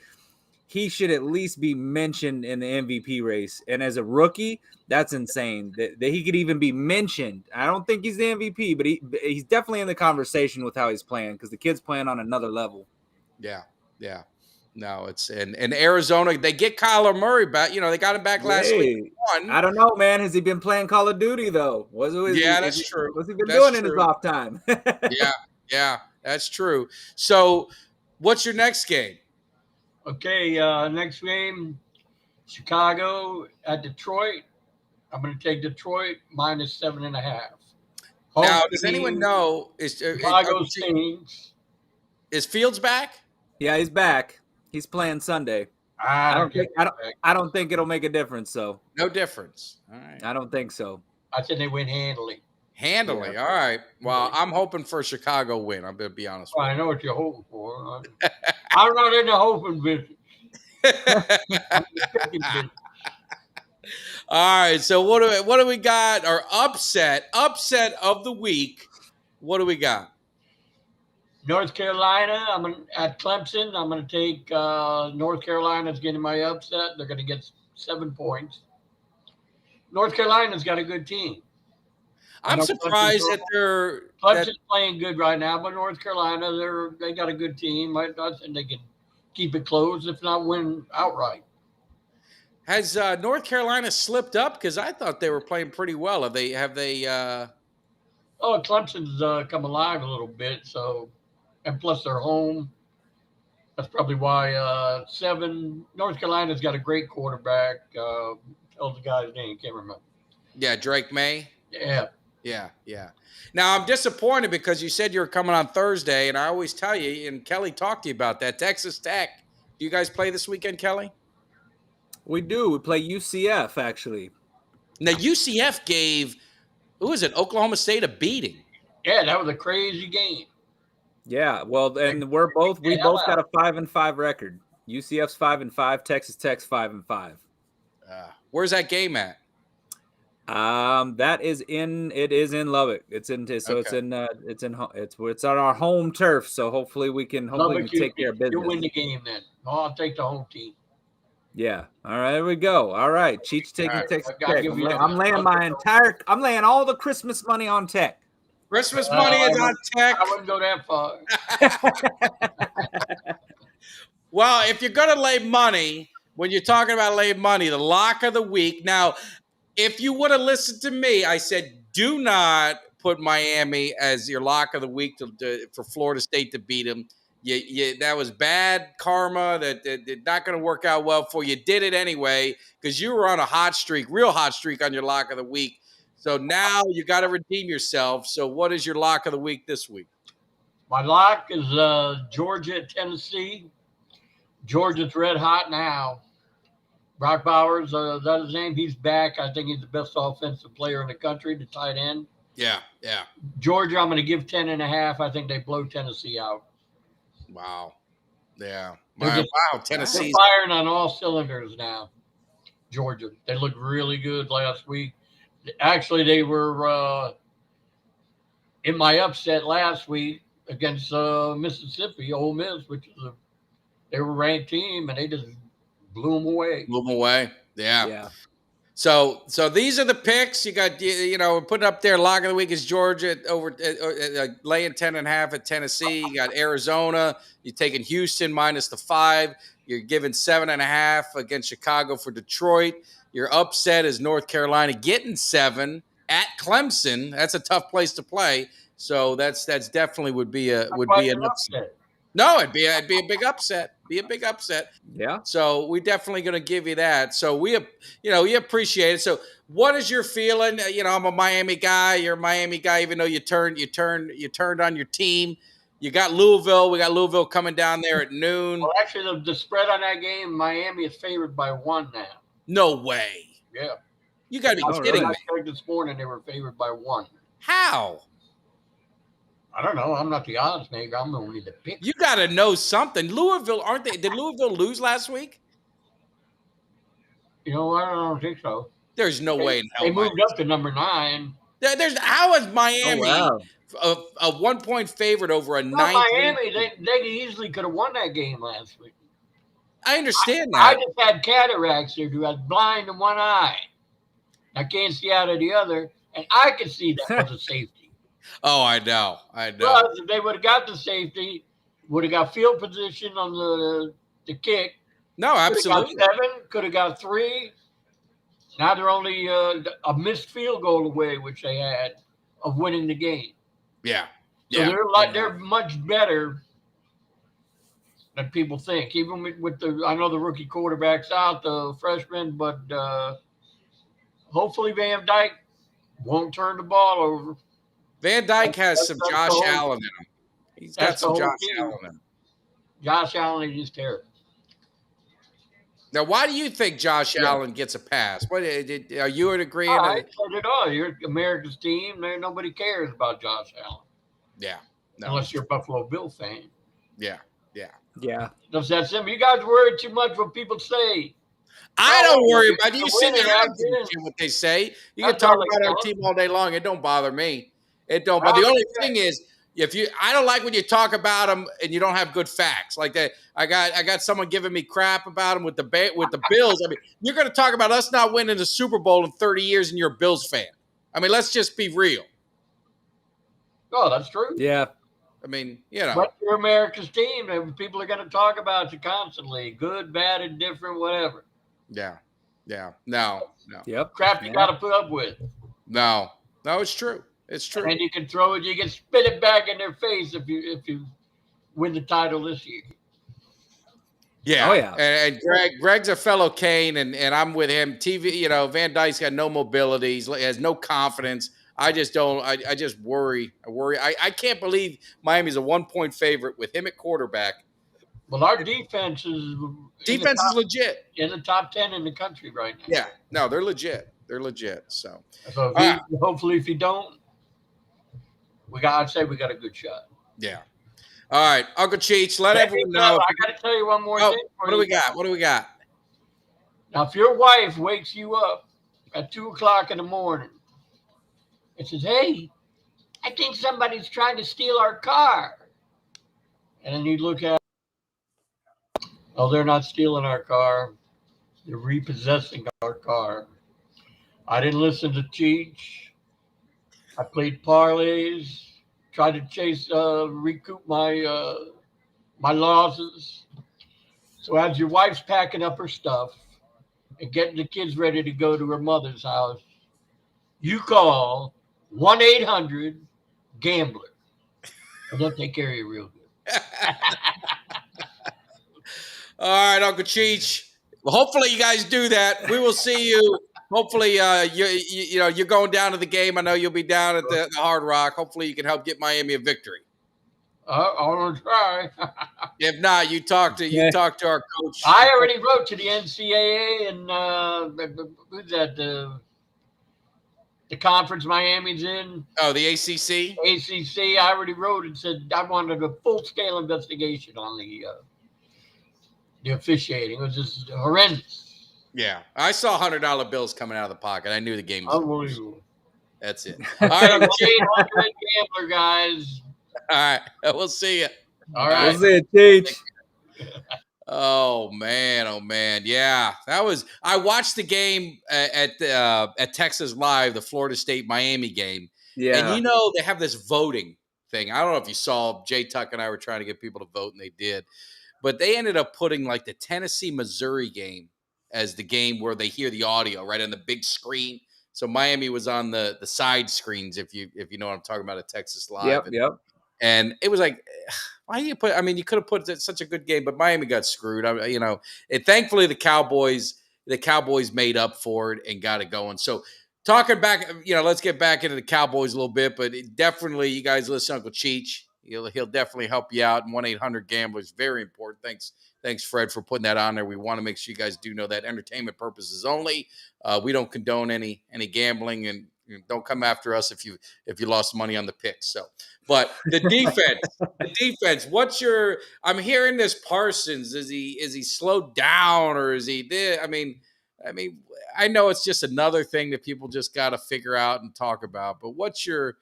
Speaker 4: he should at least be mentioned in the MVP race. And as a rookie, that's insane that he could even be mentioned. I don't think he's the MVP, but he's definitely in the conversation with how he's playing because the kid's playing on another level.
Speaker 3: Yeah. No, it's and Arizona. They get Kyler Murray back. They got him back last week.
Speaker 4: I don't know, man. Has he been playing Call of Duty though?
Speaker 3: That's true.
Speaker 4: What's he been doing in his off time?
Speaker 3: Yeah, that's true. So, what's your next game?
Speaker 6: Okay, next game, Chicago at Detroit. I'm going to take Detroit minus 7.5.
Speaker 3: Now, does anyone know is Fields back?
Speaker 4: Yeah, he's back. He's playing Sunday. I don't think it'll make a difference. So
Speaker 3: no difference. All right.
Speaker 4: I don't think so.
Speaker 6: I said they win handily.
Speaker 3: Yeah. All right. Well, I'm hoping for a Chicago win. I'm going to be honest with you.
Speaker 6: I know what you're hoping for. I'm not in the hoping business.
Speaker 3: All right. So what do we got? Our upset of the week. What do we got?
Speaker 6: North Carolina, at Clemson. I'm going to take North Carolina's getting my upset. They're going to get 7 points. North Carolina's got a good team.
Speaker 3: I'm surprised that
Speaker 6: Clemson's playing good right now, but North Carolina, they got a good team. I think they can keep it close, if not win outright.
Speaker 3: Has North Carolina slipped up? Because I thought they were playing pretty well. Have they?
Speaker 6: Clemson's come alive a little bit. So, and plus they're home. That's probably why 7 North Carolina's got a great quarterback. Tell the guy's name, can't remember.
Speaker 3: Yeah, Drake May.
Speaker 6: Yeah.
Speaker 3: Yeah. Now I'm disappointed because you said you were coming on Thursday, and I always tell you, and Kelly talked to you about that. Texas Tech. Do you guys play this weekend, Kelly?
Speaker 4: We do. We play UCF actually.
Speaker 3: Now UCF gave who is it? Oklahoma State a beating.
Speaker 6: Yeah, that was a crazy game.
Speaker 4: Yeah, well, and we both got a 5-5 record. UCF's 5-5, Texas Tech's 5-5.
Speaker 3: Where's that game at?
Speaker 4: It is in Lubbock. It's on our home turf. So hopefully we can take care of business.
Speaker 6: You'll win the game then. I'll take the home team.
Speaker 4: Yeah. All right, there we go. All right. Cheech taking Texas Tech. I'm laying all the Christmas money on Tech.
Speaker 3: Christmas money is on Tech.
Speaker 6: I wouldn't go that far.
Speaker 3: Well, if you're going to lay money, when you're talking about laying money, the lock of the week. Now, if you would have listened to me, I said, do not put Miami as your lock of the week for Florida State to beat them. That was bad karma. That not going to work out well for you. You did it anyway because you were on a hot streak, real hot streak on your lock of the week. So now you got to redeem yourself. So what is your lock of the week this week?
Speaker 6: My lock is Georgia at Tennessee. Georgia's red hot now. Brock Bowers, that his name? He's back. I think he's the best offensive player in the country, the tight end.
Speaker 3: Yeah.
Speaker 6: Georgia, I'm going to give 10.5. I think they blow Tennessee out.
Speaker 3: Wow. Yeah.
Speaker 6: Wow.
Speaker 3: Tennessee's
Speaker 6: firing on all cylinders now. Georgia. They looked really good last week. Actually, they were in my upset last week against Mississippi, Ole Miss, which is they were a ranked team, and they just blew them away.
Speaker 3: Yeah. So these are the picks. You got, putting up there. Lock of the week is Georgia over laying 10.5 at Tennessee. You got Arizona. You're taking Houston minus the 5. You're giving 7.5 against Chicago for Detroit. Your upset is North Carolina getting 7 at Clemson. That's a tough place to play. So that's definitely would be an upset. No, it'd be a big upset.
Speaker 4: Yeah.
Speaker 3: So we're definitely going to give you that. So we appreciate it. So what is your feeling? I'm a Miami guy. You're a Miami guy, even though you turned on your team. You got Louisville. We got Louisville coming down there at noon.
Speaker 6: Well, actually, the spread on that game, Miami is favored by 1 now.
Speaker 3: No way.
Speaker 6: Yeah.
Speaker 3: You got to be kidding me.
Speaker 6: I checked this morning, they were favored by 1.
Speaker 3: How?
Speaker 6: I don't know. I'm not the odds maker. I'm only the pick.
Speaker 3: You got to know something. Louisville, aren't they? Did Louisville lose last week?
Speaker 6: I don't think so.
Speaker 3: There's no way in hell.
Speaker 6: They moved up to number 9.
Speaker 3: How is Miami a 1-point favorite over a 9?
Speaker 6: Miami, they easily could have won that game last week.
Speaker 3: I understand that.
Speaker 6: I just had cataracts surgery. I was blind in one eye. I can't see out of the other, and I could see that was a safety.
Speaker 3: Oh, I know.
Speaker 6: But if they would have got the safety, would have got field position on the kick.
Speaker 3: No, absolutely.
Speaker 6: Could have got 3. Now they're only a missed field goal away, which they had, of winning the game.
Speaker 3: Yeah.
Speaker 6: So they're much better than people think. Even with I know the rookie quarterback's out, the freshman, but hopefully Van Dyke won't turn the ball over.
Speaker 3: Van Dyke has some Josh Allen in him. He's got some Josh Allen in him.
Speaker 6: Josh Allen is just terrible.
Speaker 3: Now, why do you think Josh Allen gets a pass? What are you in agreement?
Speaker 6: I said it all. You're America's team. Nobody cares about Josh Allen.
Speaker 3: Yeah. No.
Speaker 6: Unless you're a Buffalo Bill fan.
Speaker 3: Yeah.
Speaker 6: That's that simple. You guys worry too much what people say.
Speaker 3: I don't worry about it. You sit there and what they say. You can talk about our team all day long. It don't bother me. It don't. But the only thing is, I don't like when you talk about them and you don't have good facts like that. I got someone giving me crap about them with the Bills. I mean, you're going to talk about us not winning the Super Bowl in 30 years and you're a Bills fan. I mean, let's just be real.
Speaker 6: Oh, that's true.
Speaker 4: Yeah.
Speaker 3: I mean,
Speaker 6: But you're America's team, and people are going to talk about you constantly, good, bad, indifferent, whatever.
Speaker 3: Yeah. No.
Speaker 4: Yep.
Speaker 6: Crap you got to put up with.
Speaker 3: No, it's true. It's true.
Speaker 6: And you can you can spit it back in their face if you win the title this year.
Speaker 3: Yeah.
Speaker 4: Oh, yeah.
Speaker 3: And Greg's a fellow Kane, and I'm with him. Van Dyke's got no mobility. He has no confidence. I just don't. I just worry. I can't believe Miami's a 1-point favorite with him at quarterback.
Speaker 6: Well, our defense is
Speaker 3: Defense is legit.
Speaker 6: in the top 10 in the country right now.
Speaker 3: Yeah. No, they're legit. They're legit. So
Speaker 6: Hopefully, if you don't, I'd say we got a good shot.
Speaker 3: yeah. All right, Uncle Cheech, let everyone know.
Speaker 6: I got to tell you one more thing.
Speaker 3: What do we got? What do we got?
Speaker 6: Now, if your wife wakes you up at 2:00 in the morning and says, "Hey, I think somebody's trying to steal our car," and then you look at, oh, they're not stealing our car. They're repossessing our car. I didn't listen to Cheech. I played parlays, tried to recoup my my losses. So as your wife's packing up her stuff and getting the kids ready to go to her mother's house, you call 1-800-GAMBLER. And they'll take care of you real good.
Speaker 3: All right, Uncle Cheech. Well, hopefully you guys do that. We will see you. Hopefully, you're going down to the game. I know you'll be down at the Hard Rock. Hopefully, you can help get Miami a victory.
Speaker 6: I'm gonna try.
Speaker 3: If not, you talk to our coach.
Speaker 6: I already wrote to the NCAA and who's that? The conference Miami's in.
Speaker 3: Oh, the ACC.
Speaker 6: ACC. I already wrote and said I wanted a full-scale investigation on the officiating. It was just horrendous.
Speaker 3: Yeah, I saw $100 bills coming out of the pocket. I knew the game was
Speaker 6: unbelievable.
Speaker 3: That's it. All right, Uncle Cheech.
Speaker 6: Gambler, guys.
Speaker 3: All right, we'll see you.
Speaker 6: All right,
Speaker 4: we'll see you, Cheech.
Speaker 3: Oh man, yeah, that was. I watched the game at Texas Live, the Florida State Miami game.
Speaker 4: Yeah,
Speaker 3: and they have this voting thing. I don't know if you saw. Jay Tuck and I were trying to get people to vote, and they did. But they ended up putting like the Tennessee-Missouri game as the game where they hear the audio right on the big screen. So Miami was on the side screens, if you know what I'm talking about, at Texas Live.
Speaker 4: Yep.
Speaker 3: And it was like, why do you put? I mean, you could have put such a good game, but Miami got screwed. And thankfully the Cowboys made up for it and got it going. So talking back, let's get back into the Cowboys a little bit. But definitely, you guys listen to Uncle Cheech. He'll definitely help you out. And 1-800-GAMBLER is very important. Thanks, Fred, for putting that on there. We want to make sure you guys do know that entertainment purposes only. We don't condone any gambling, and don't come after us if you lost money on the picks. So, but the defense. I'm hearing this Parsons. Is he slowed down, or is he there? I mean, I know it's just another thing that people just got to figure out and talk about. But what's your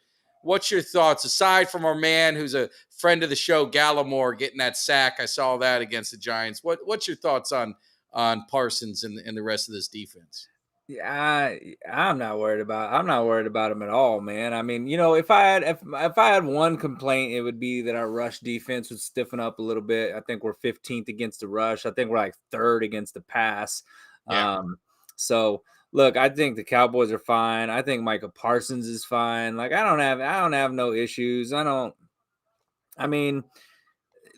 Speaker 3: thoughts, aside from our man who's a friend of the show, Gallimore, getting that sack? I saw that against the Giants. What's your thoughts on Parsons and the rest of this defense?
Speaker 4: Yeah, I'm not worried about him at all, man. I mean, if I had one complaint, it would be that our rush defense would stiffen up a little bit. I think we're 15th against the rush. I think we're like 3rd against the pass.
Speaker 3: Yeah.
Speaker 4: So look, I think the Cowboys are fine. I think Micah Parsons is fine. Like I don't have no issues. I mean,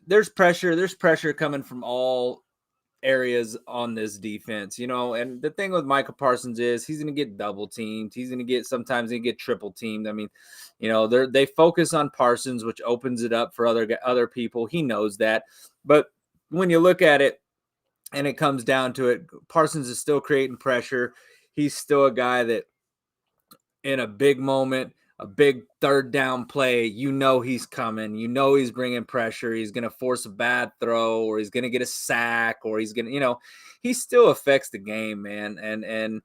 Speaker 4: there's pressure coming from all areas on this defense, and the thing with Micah Parsons is he's going to get double teamed. Sometimes he get triple teamed. I mean, they focus on Parsons, which opens it up for other people. He knows that. But when you look at it and it comes down to it, Parsons is still creating pressure. He's still a guy that in a big moment, a big 3rd down play, he's coming, he's bringing pressure. He's going to force a bad throw, or he's going to get a sack, or he's going to, he still affects the game, man. And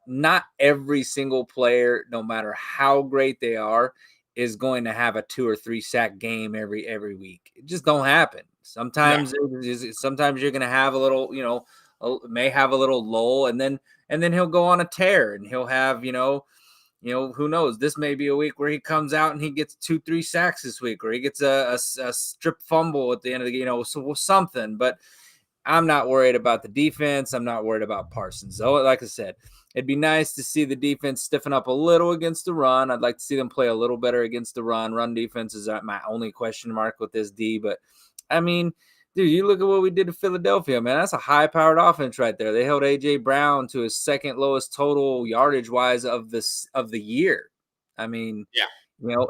Speaker 4: not every single player, no matter how great they are, is going to have a 2 or 3 sack game every week. It just don't happen. Sometimes sometimes you're going to have a little, may have a little lull, and then he'll go on a tear, and he'll have, who knows? This may be a week where he comes out and he gets 2-3 sacks this week, or he gets a strip fumble at the end of the something. But I'm not worried about the defense. I'm not worried about Parsons. So, like I said, it'd be nice to see the defense stiffen up a little against the run. I'd like to see them play a little better against the run. Run defense is my only question mark with this D. But I mean, Dude, you look at what we did to Philadelphia, man. That's a high-powered offense right there. They held AJ Brown to his second lowest total yardage-wise of the year. I mean,
Speaker 3: Yeah.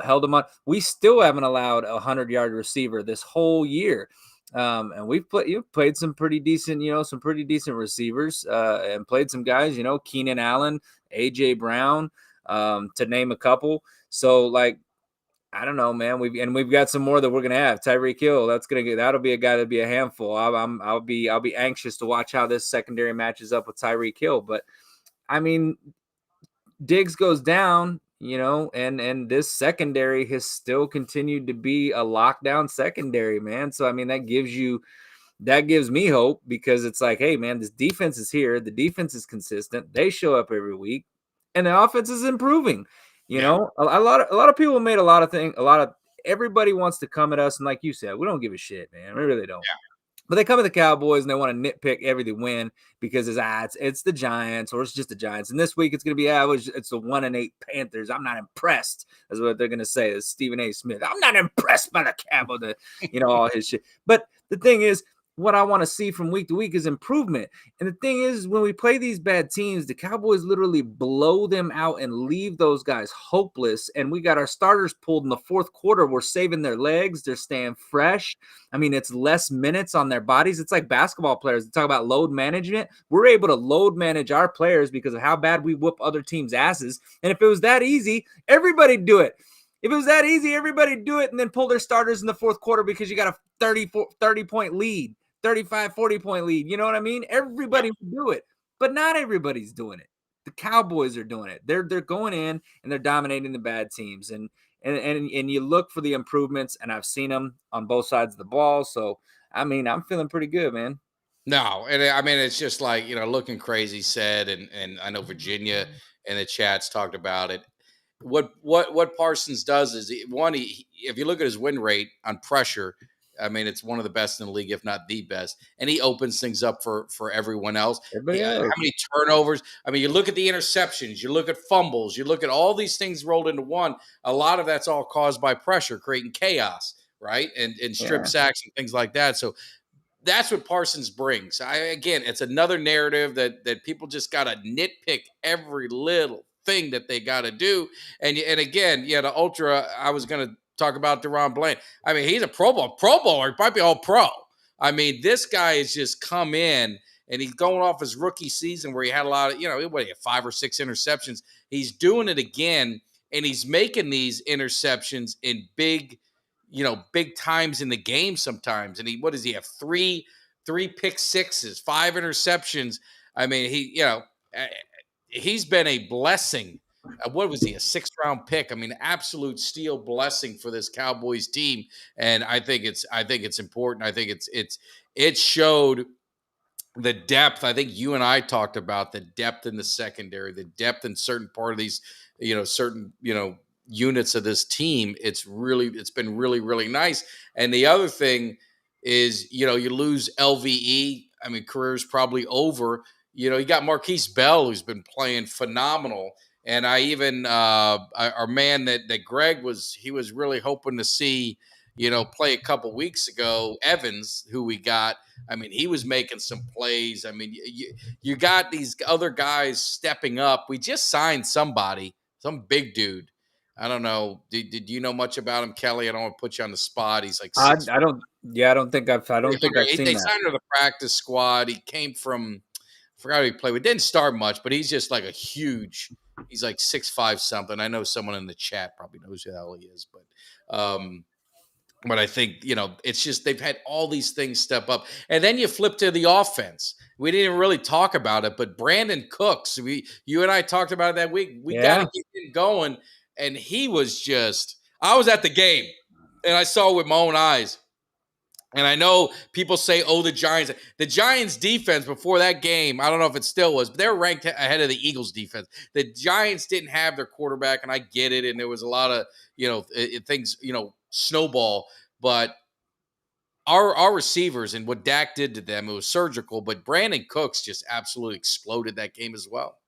Speaker 4: held him on. We still haven't allowed a 100-yard receiver this whole year. And you've played some pretty decent, some pretty decent receivers, and played some guys, Keenan Allen, AJ Brown, to name a couple. So like, I don't know, man. We've got some more that we're gonna have. Tyreek Hill, that'll be a guy that'll be a handful. I'll be anxious to watch how this secondary matches up with Tyreek Hill. But I mean, Diggs goes down, and this secondary has still continued to be a lockdown secondary, man. So I mean, that gives me hope, because it's like, hey, man, this defense is here. The defense is consistent. They show up every week, and the offense is improving. A lot of people made everybody wants to come at us, and like you said, we don't give a shit, man. We really don't.
Speaker 3: Yeah.
Speaker 4: But they come at the Cowboys and they want to nitpick every win because it's the Giants, or it's just the Giants. And this week it's going to be it's the 1-8 Panthers. I'm not impressed. That's what they're going to say. Is Stephen A. Smith. I'm not impressed by the Cowboys. All his shit. But the thing is, what I want to see from week to week is improvement. And the thing is, when we play these bad teams, the Cowboys literally blow them out and leave those guys hopeless. And we got our starters pulled in the fourth quarter. We're saving their legs. They're staying fresh. I mean, it's less minutes on their bodies. It's like basketball players. They talk about load management. We're able to load manage our players because of how bad we whoop other teams' asses. And if it was that easy, everybody'd do it. If it was that easy, everybody'd do it and then pull their starters in the fourth quarter because you got a 30-point lead. 35, 40-point lead. You know what I mean? Everybody would do it, but not everybody's doing it. The Cowboys are doing it. They're going in and they're dominating the bad teams. And you look for the improvements, and I've seen them on both sides of the ball. So, I mean, I'm feeling pretty good, man.
Speaker 3: No, and I mean, it's just like, looking crazy said, and I know Virginia in the chats talked about it. What Parsons does is, if you look at his win rate on pressure, I mean, it's one of the best in the league, if not the best. And he opens things up for everyone else. How many turnovers? I mean, you look at the interceptions, you look at fumbles, you look at all these things rolled into one. A lot of that's all caused by pressure, creating chaos, right? And strip sacks and things like that. So that's what Parsons brings. Again, it's another narrative that people just got to nitpick every little thing that they got to do. And again, the ultra, I was going to talk about Deron Bland. I mean, he's a Pro Bowler. He might be all pro. I mean, this guy has just come in, and he's going off his rookie season where he had a lot of, he had 5 or 6 interceptions. He's doing it again, and he's making these interceptions in big times in the game sometimes. And what does he have? 3 pick sixes, 5 interceptions. I mean, he's been a blessing. What was he? A 6th-round pick. I mean, absolute steal blessing for this Cowboys team. And I think it's important. I think it showed the depth. I think you and I talked about the depth in the secondary, the depth in certain part of these, certain, units of this team. It's been really, really nice. And the other thing is, you lose LVE. I mean, career's probably over. You got Marquise Bell, who's been playing phenomenal. And I even our man that Greg was really hoping to see, play a couple weeks ago, Evans, who we got. I mean, he was making some plays. I mean, you got these other guys stepping up. We just signed somebody, some big dude. I don't know. Did you know much about him, Kelly? I don't want to put you on the spot. He's like
Speaker 4: I don't think I've seen
Speaker 3: they
Speaker 4: that.
Speaker 3: signed her to the practice squad. He came from, I forgot who he played with. Didn't start much, but he's just like he's like 6'5" something. I know someone in the chat probably knows who the hell he is, but I think, it's just they've had all these things step up. And then you flip to the offense. We didn't even really talk about it, but Brandon Cooks, you and I talked about it that week. We got to get him going. And he was I was at the game, and I saw it with my own eyes. And I know people say, the Giants. The Giants defense before that game, I don't know if it still was, but they were ranked ahead of the Eagles defense. The Giants didn't have their quarterback, and I get it. And there was a lot of, things, snowball. But our receivers and what Dak did to them, it was surgical. But Brandon Cooks just absolutely exploded that game as well.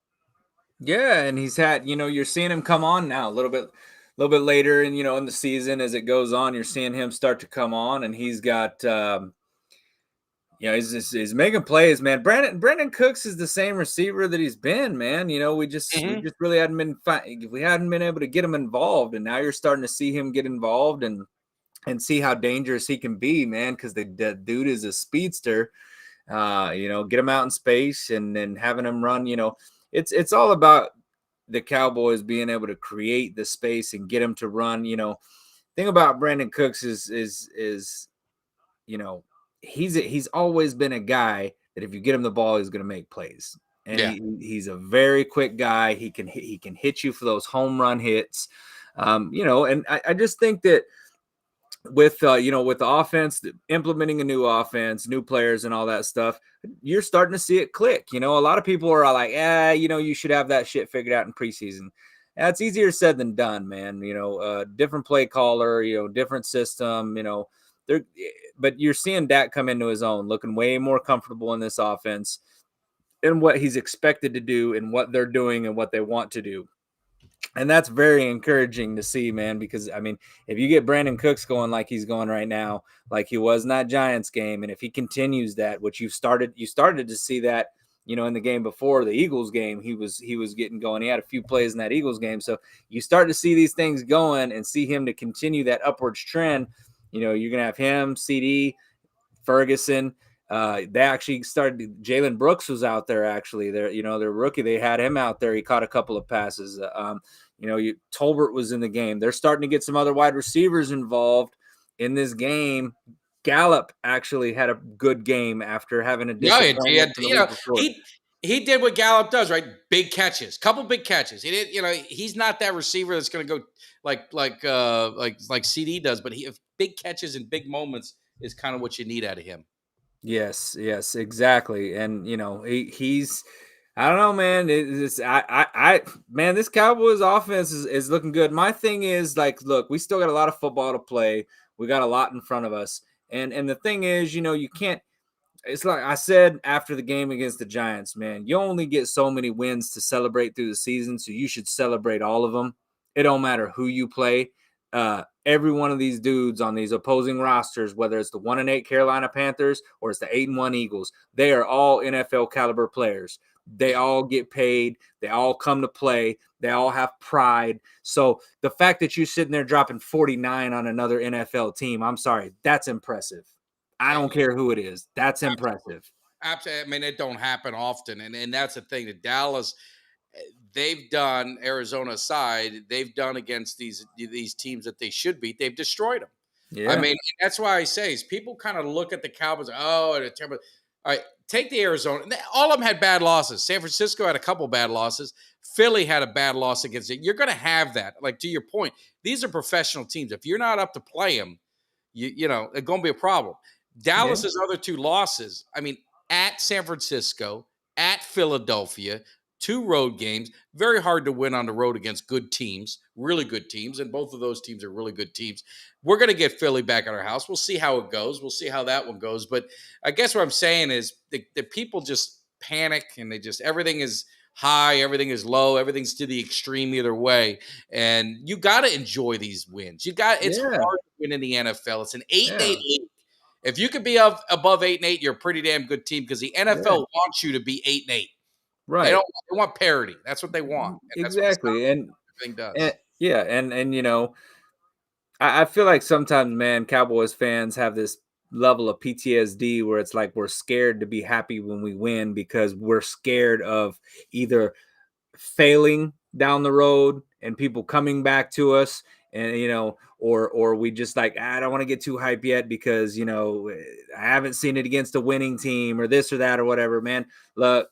Speaker 4: Yeah, and he's had, you're seeing him come on now a little bit later, and in the season as it goes on, you're seeing him start to come on, and he's got He's making plays, man. Brandon Cooks is the same receiver that he's been, man. We just really hadn't been able to get him involved, and now you're starting to see him get involved and see how dangerous he can be, man. Because the dude is a speedster. Get him out in space and then having him run. It's all about the Cowboys being able to create the space and get him to run. Thing about Brandon Cooks is he's always been a guy that if you get him the ball, he's going to make plays. And he's a very quick guy. He can hit you for those home run hits. And I just think that with the offense, implementing a new offense, new players and all that stuff, you're starting to see it click. A lot of people are like, you should have that shit figured out in preseason. That's easier said than done, man. Different play caller, different system, but you're seeing Dak come into his own, looking way more comfortable in this offense and what he's expected to do and what they're doing and what they want to do. And that's very encouraging to see, man, because, if you get Brandon Cooks going like he's going right now, like he was in that Giants game, and if he continues that, which you started to see that, in the game before the Eagles game, he was getting going. He had a few plays in that Eagles game. So you start to see these things going and see him to continue that upwards trend. You're going to have him, CeeDee, Ferguson. They actually started. Jalen Brooks was out there actually. Their rookie. They had him out there. He caught a couple of passes. Tolbert was in the game. They're starting to get some other wide receivers involved in this game. Gallup actually had a good game after having a disappointment.
Speaker 3: He did what Gallup does, right? Big catches, couple big catches. He did, he's not that receiver that's going to go like CeeDee does, but if big catches and big moments is kind of what you need out of him.
Speaker 4: Yes, exactly. And he's, I don't know, man. Man, this Cowboys offense is looking good. My thing is, look, we still got a lot of football to play. We got a lot in front of us. And the thing is, you can't. It's like I said after the game against the Giants, man, you only get so many wins to celebrate through the season, so you should celebrate all of them. It don't matter who you play. Every one of these dudes on these opposing rosters, whether it's the 1-8 Carolina Panthers or it's the 8-1 Eagles, they are all NFL caliber players. They all get paid. They all come to play. They all have pride. So the fact that you're sitting there dropping 49 on another NFL team, I'm sorry, that's impressive. I don't care who it is. That's impressive.
Speaker 3: Absolutely. It don't happen often. And that's the thing that Dallas, they've done, Arizona aside, they've done against these teams that they should beat. They've destroyed them. Yeah. That's why I say is people kind of look at the Cowboys. Oh, they're terrible. All right, take the Arizona. All of them had bad losses. San Francisco had a couple bad losses. Philly had a bad loss against it. You're going to have that. Like, to your point, these are professional teams. If you're not up to play them, it's going to be a problem. Dallas's other two losses, at San Francisco, at Philadelphia, 2 road games, very hard to win on the road against good teams, really good teams, and both of those teams are really good teams. We're going to get Philly back at our house. We'll see how it goes. We'll see how that one goes. But I guess what I'm saying is the people just panic and they just, everything is high, everything is low, everything's to the extreme either way. And you got to enjoy these wins. It's hard to win in the NFL. It's an 8-8 league. If you could be above 8-8, you're a pretty damn good team because the NFL wants you to be 8-8.
Speaker 4: Right.
Speaker 3: They want parity. That's what they want. And
Speaker 4: exactly.
Speaker 3: That's what everything does.
Speaker 4: And I feel like sometimes, man, Cowboys fans have this level of PTSD where it's like we're scared to be happy when we win because we're scared of either failing down the road and people coming back to us. And, or we just like, I don't want to get too hype yet because, I haven't seen it against a winning team or this or that or whatever, man. Look,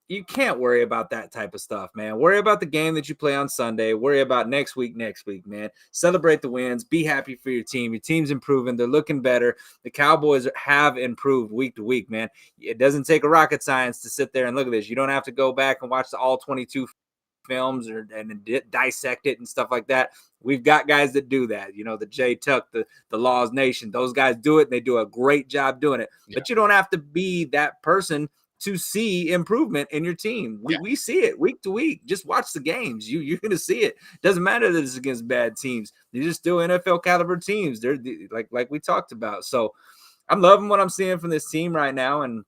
Speaker 4: you can't worry about that type of stuff, man. Worry about the game that you play on Sunday. Worry about next week, man. Celebrate the wins. Be happy for your team. Your team's improving. They're looking better. The Cowboys have improved week to week, man. It doesn't take a rocket science to sit there and look at this. You don't have to go back and watch the all 22 films and dissect it and stuff like that. We've got guys that do that. The Jay Tuck, the Laws Nation. Those guys do it, and they do a great job doing it. Yeah. But you don't have to be that person to see improvement in your team. We see it week to week. Just watch the games. You're going to see it. Doesn't matter that it's against bad teams. They're just still NFL caliber teams. They're like we talked about. So I'm loving what I'm seeing from this team right now, and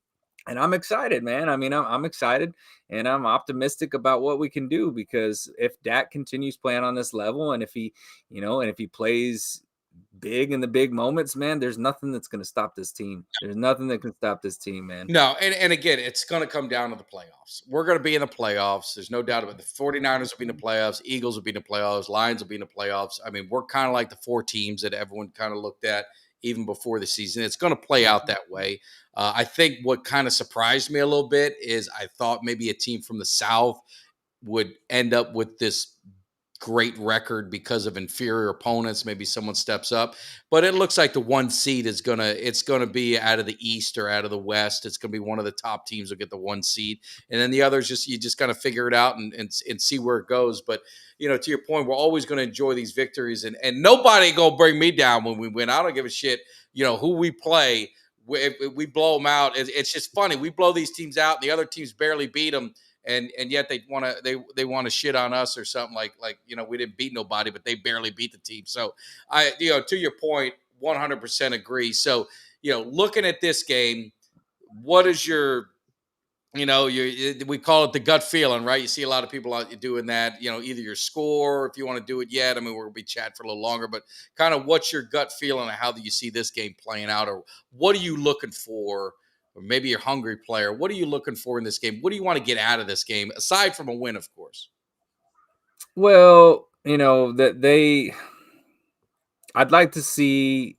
Speaker 4: I'm excited, man. I mean, I'm excited, and I'm optimistic about what we can do, because if Dak continues playing on this level, and if he, and if he plays big in the big moments, man, there's nothing that's going to stop this team. There's nothing that can stop this team, man.
Speaker 3: No, and again, it's going to come down to the playoffs. We're going to be in the playoffs. There's no doubt about it. The 49ers will be in the playoffs. Eagles will be in the playoffs. Lions will be in the playoffs. I mean, we're kind of like the four teams that everyone kind of looked at even before the season. It's going to play out that way. I think what kind of surprised me a little bit is I thought maybe a team from the South would end up with this great record because of inferior opponents. Maybe someone steps up, but it looks like the one seed is it's gonna be out of the East or out of the West. It's gonna be one of the top teams will get the one seed, and then the others you just kind of figure it out and see where it goes. But to your point, we're always going to enjoy these victories, and nobody gonna bring me down when we win. I don't give a shit. Who we play. If we blow them out, it's just funny. We blow these teams out, and the other teams barely beat them, and yet they want to shit on us or something like we didn't beat nobody, but they barely beat the team. So to your point, 100% agree. So looking at this game, what is your we call it the gut feeling, right? You see a lot of people out doing that. Either your score, if you want to do it yet. I mean, we'll be chatting for a little longer, but kind of what's your gut feeling and how do you see this game playing out, or what are you looking for? Or maybe you're a hungry player. What are you looking for in this game? What do you want to get out of this game aside from a win, of course?
Speaker 4: Well, I'd like to see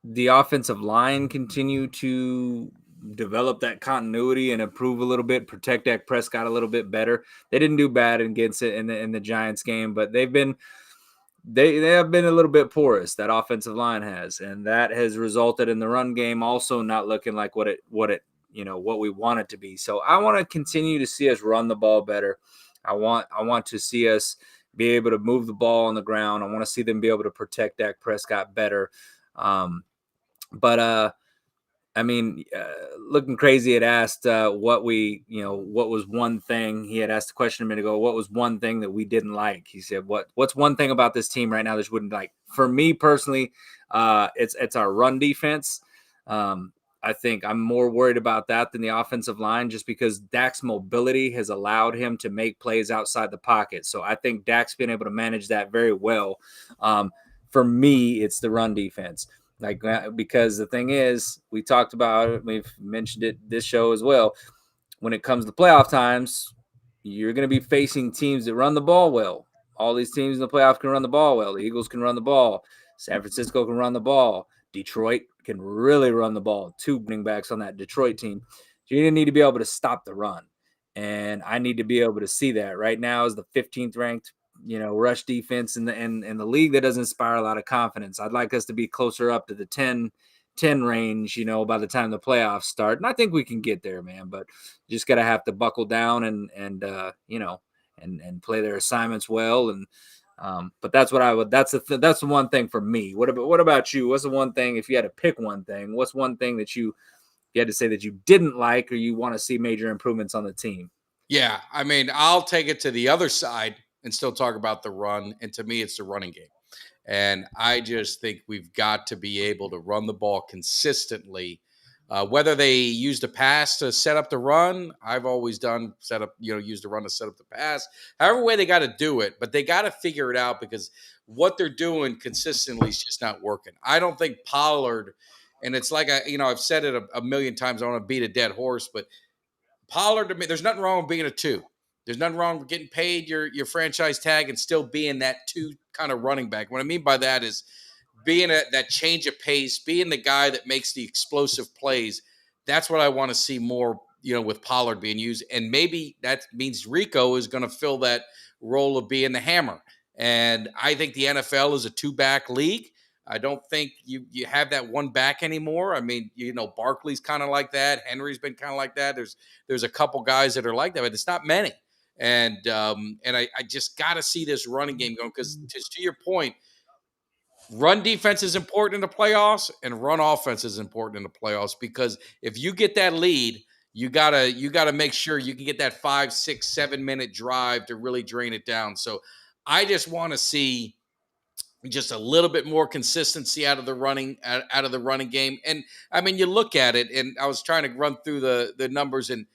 Speaker 4: the offensive line continue to develop that continuity and improve a little bit, protect Dak Prescott a little bit better. They didn't do bad against it in the Giants game, but they have been a little bit porous, that offensive line has, and that has resulted in the run game also not looking like what we want it to be. So I want to continue to see us run the ball better. I want to see us be able to move the ball on the ground. I want to see them be able to protect Dak Prescott better. I mean, Looking Crazy had asked what was one thing. He had asked the question a minute ago, what was one thing that we didn't like? He said, what's one thing about this team right now that you wouldn't like? For me personally, it's our run defense. I think I'm more worried about that than the offensive line, just because Dak's mobility has allowed him to make plays outside the pocket. So I think Dak's been able to manage that very well. For me, it's the run defense. Because the thing is, we talked about it, we've mentioned it this show as well. When it comes to playoff times, you're going to be facing teams that run the ball well. All these teams in the playoff can run the ball well. The Eagles can run the ball. San Francisco can run the ball. Detroit can really run the ball. 2 running backs on that Detroit team. So you need to be able to stop the run. And I need to be able to see that. Right now is the 15th ranked rush defense in the league. That doesn't inspire a lot of confidence. I'd like us to be closer up to the 10 range, by the time the playoffs start. And I think we can get there, man, but just got to have to buckle down and play their assignments well. And, but that's what that's the one thing for me. What about you? What's the one thing, if you had to pick one thing, what's one thing that you had to say that you didn't like, or you want to see major improvements on the team?
Speaker 3: Yeah. I mean, I'll take it to the other side and still talk about the run. And to me, it's the running game. And I just think we've got to be able to run the ball consistently. Whether they use the pass to set up the run, I've always done use the run to set up the pass. However way they got to do it, but they got to figure it out, because what they're doing consistently is just not working. I don't think Pollard, and it's like I've said it a million times. I want to beat a dead horse, but Pollard, to me, there's nothing wrong with being a 2. There's nothing wrong with getting paid your franchise tag and still being that 2 kind of running back. What I mean by that is being that change of pace, being the guy that makes the explosive plays. That's what I want to see more, with Pollard being used. And maybe that means Rico is going to fill that role of being the hammer. And I think the NFL is a 2-back league. I don't think you have that 1 back anymore. I mean, Barkley's kind of like that. Henry's been kind of like that. There's a couple guys that are like that, but it's not many. And I just got to see this running game going, because to your point, run defense is important in the playoffs and run offense is important in the playoffs, because if you get that lead, you gotta make sure you can get that 5, 6, 7 minute drive to really drain it down. So I just want to see just a little bit more consistency out of the running game. And I mean, you look at it, and I was trying to run through the numbers, and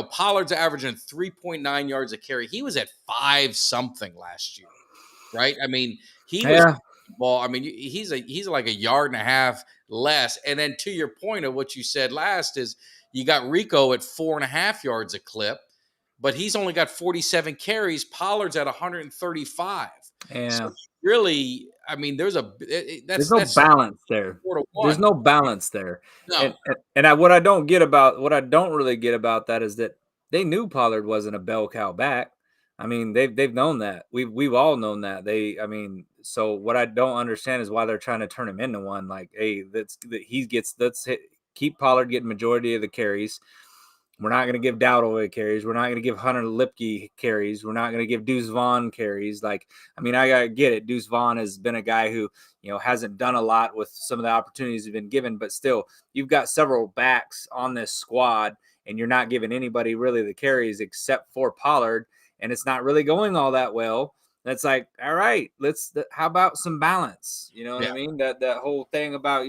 Speaker 3: Pollard's averaging 3.9 yards a carry. He was at 5 something last year, right? I mean, he was ball. I mean, he's like a yard and a half less. And then to your point of what you said last is you got Rico at 4.5 yards a clip, but he's only got 47 carries. Pollard's at 135.
Speaker 4: Yeah.
Speaker 3: So really, I mean, there's
Speaker 4: no balance there. There's no balance there.
Speaker 3: No.
Speaker 4: And what I don't really get about that is that they knew Pollard wasn't a bell cow back. I mean, they've known that. We've all known that. So what I don't understand is why they're trying to turn him into one. Like, hey, keep Pollard getting majority of the carries. We're not going to give Dowdle carries. We're not going to give Hunter Lipke carries. We're not going to give Deuce Vaughn carries. Like, I mean, I got to get it. Deuce Vaughn has been a guy who, hasn't done a lot with some of the opportunities he's been given, but still, you've got several backs on this squad, and you're not giving anybody really the carries except for Pollard, and it's not really going all that well. That's like, all right, how about some balance? You know what I mean? That whole thing about,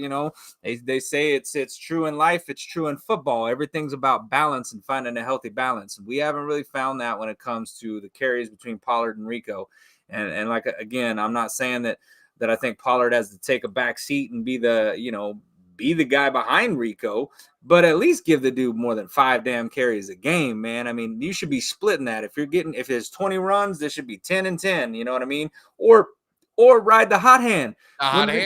Speaker 4: they say it's true in life. It's true in football. Everything's about balance and finding a healthy balance. And we haven't really found that when it comes to the carries between Pollard and Rico. And like, again, I'm not saying that I think Pollard has to take a back seat and be the guy behind Rico, but at least give the dude more than 5 damn carries a game, man. I mean, you should be splitting that. If there's 20 runs, there should be 10 and 10, you know what I mean? Or ride the hot hand. I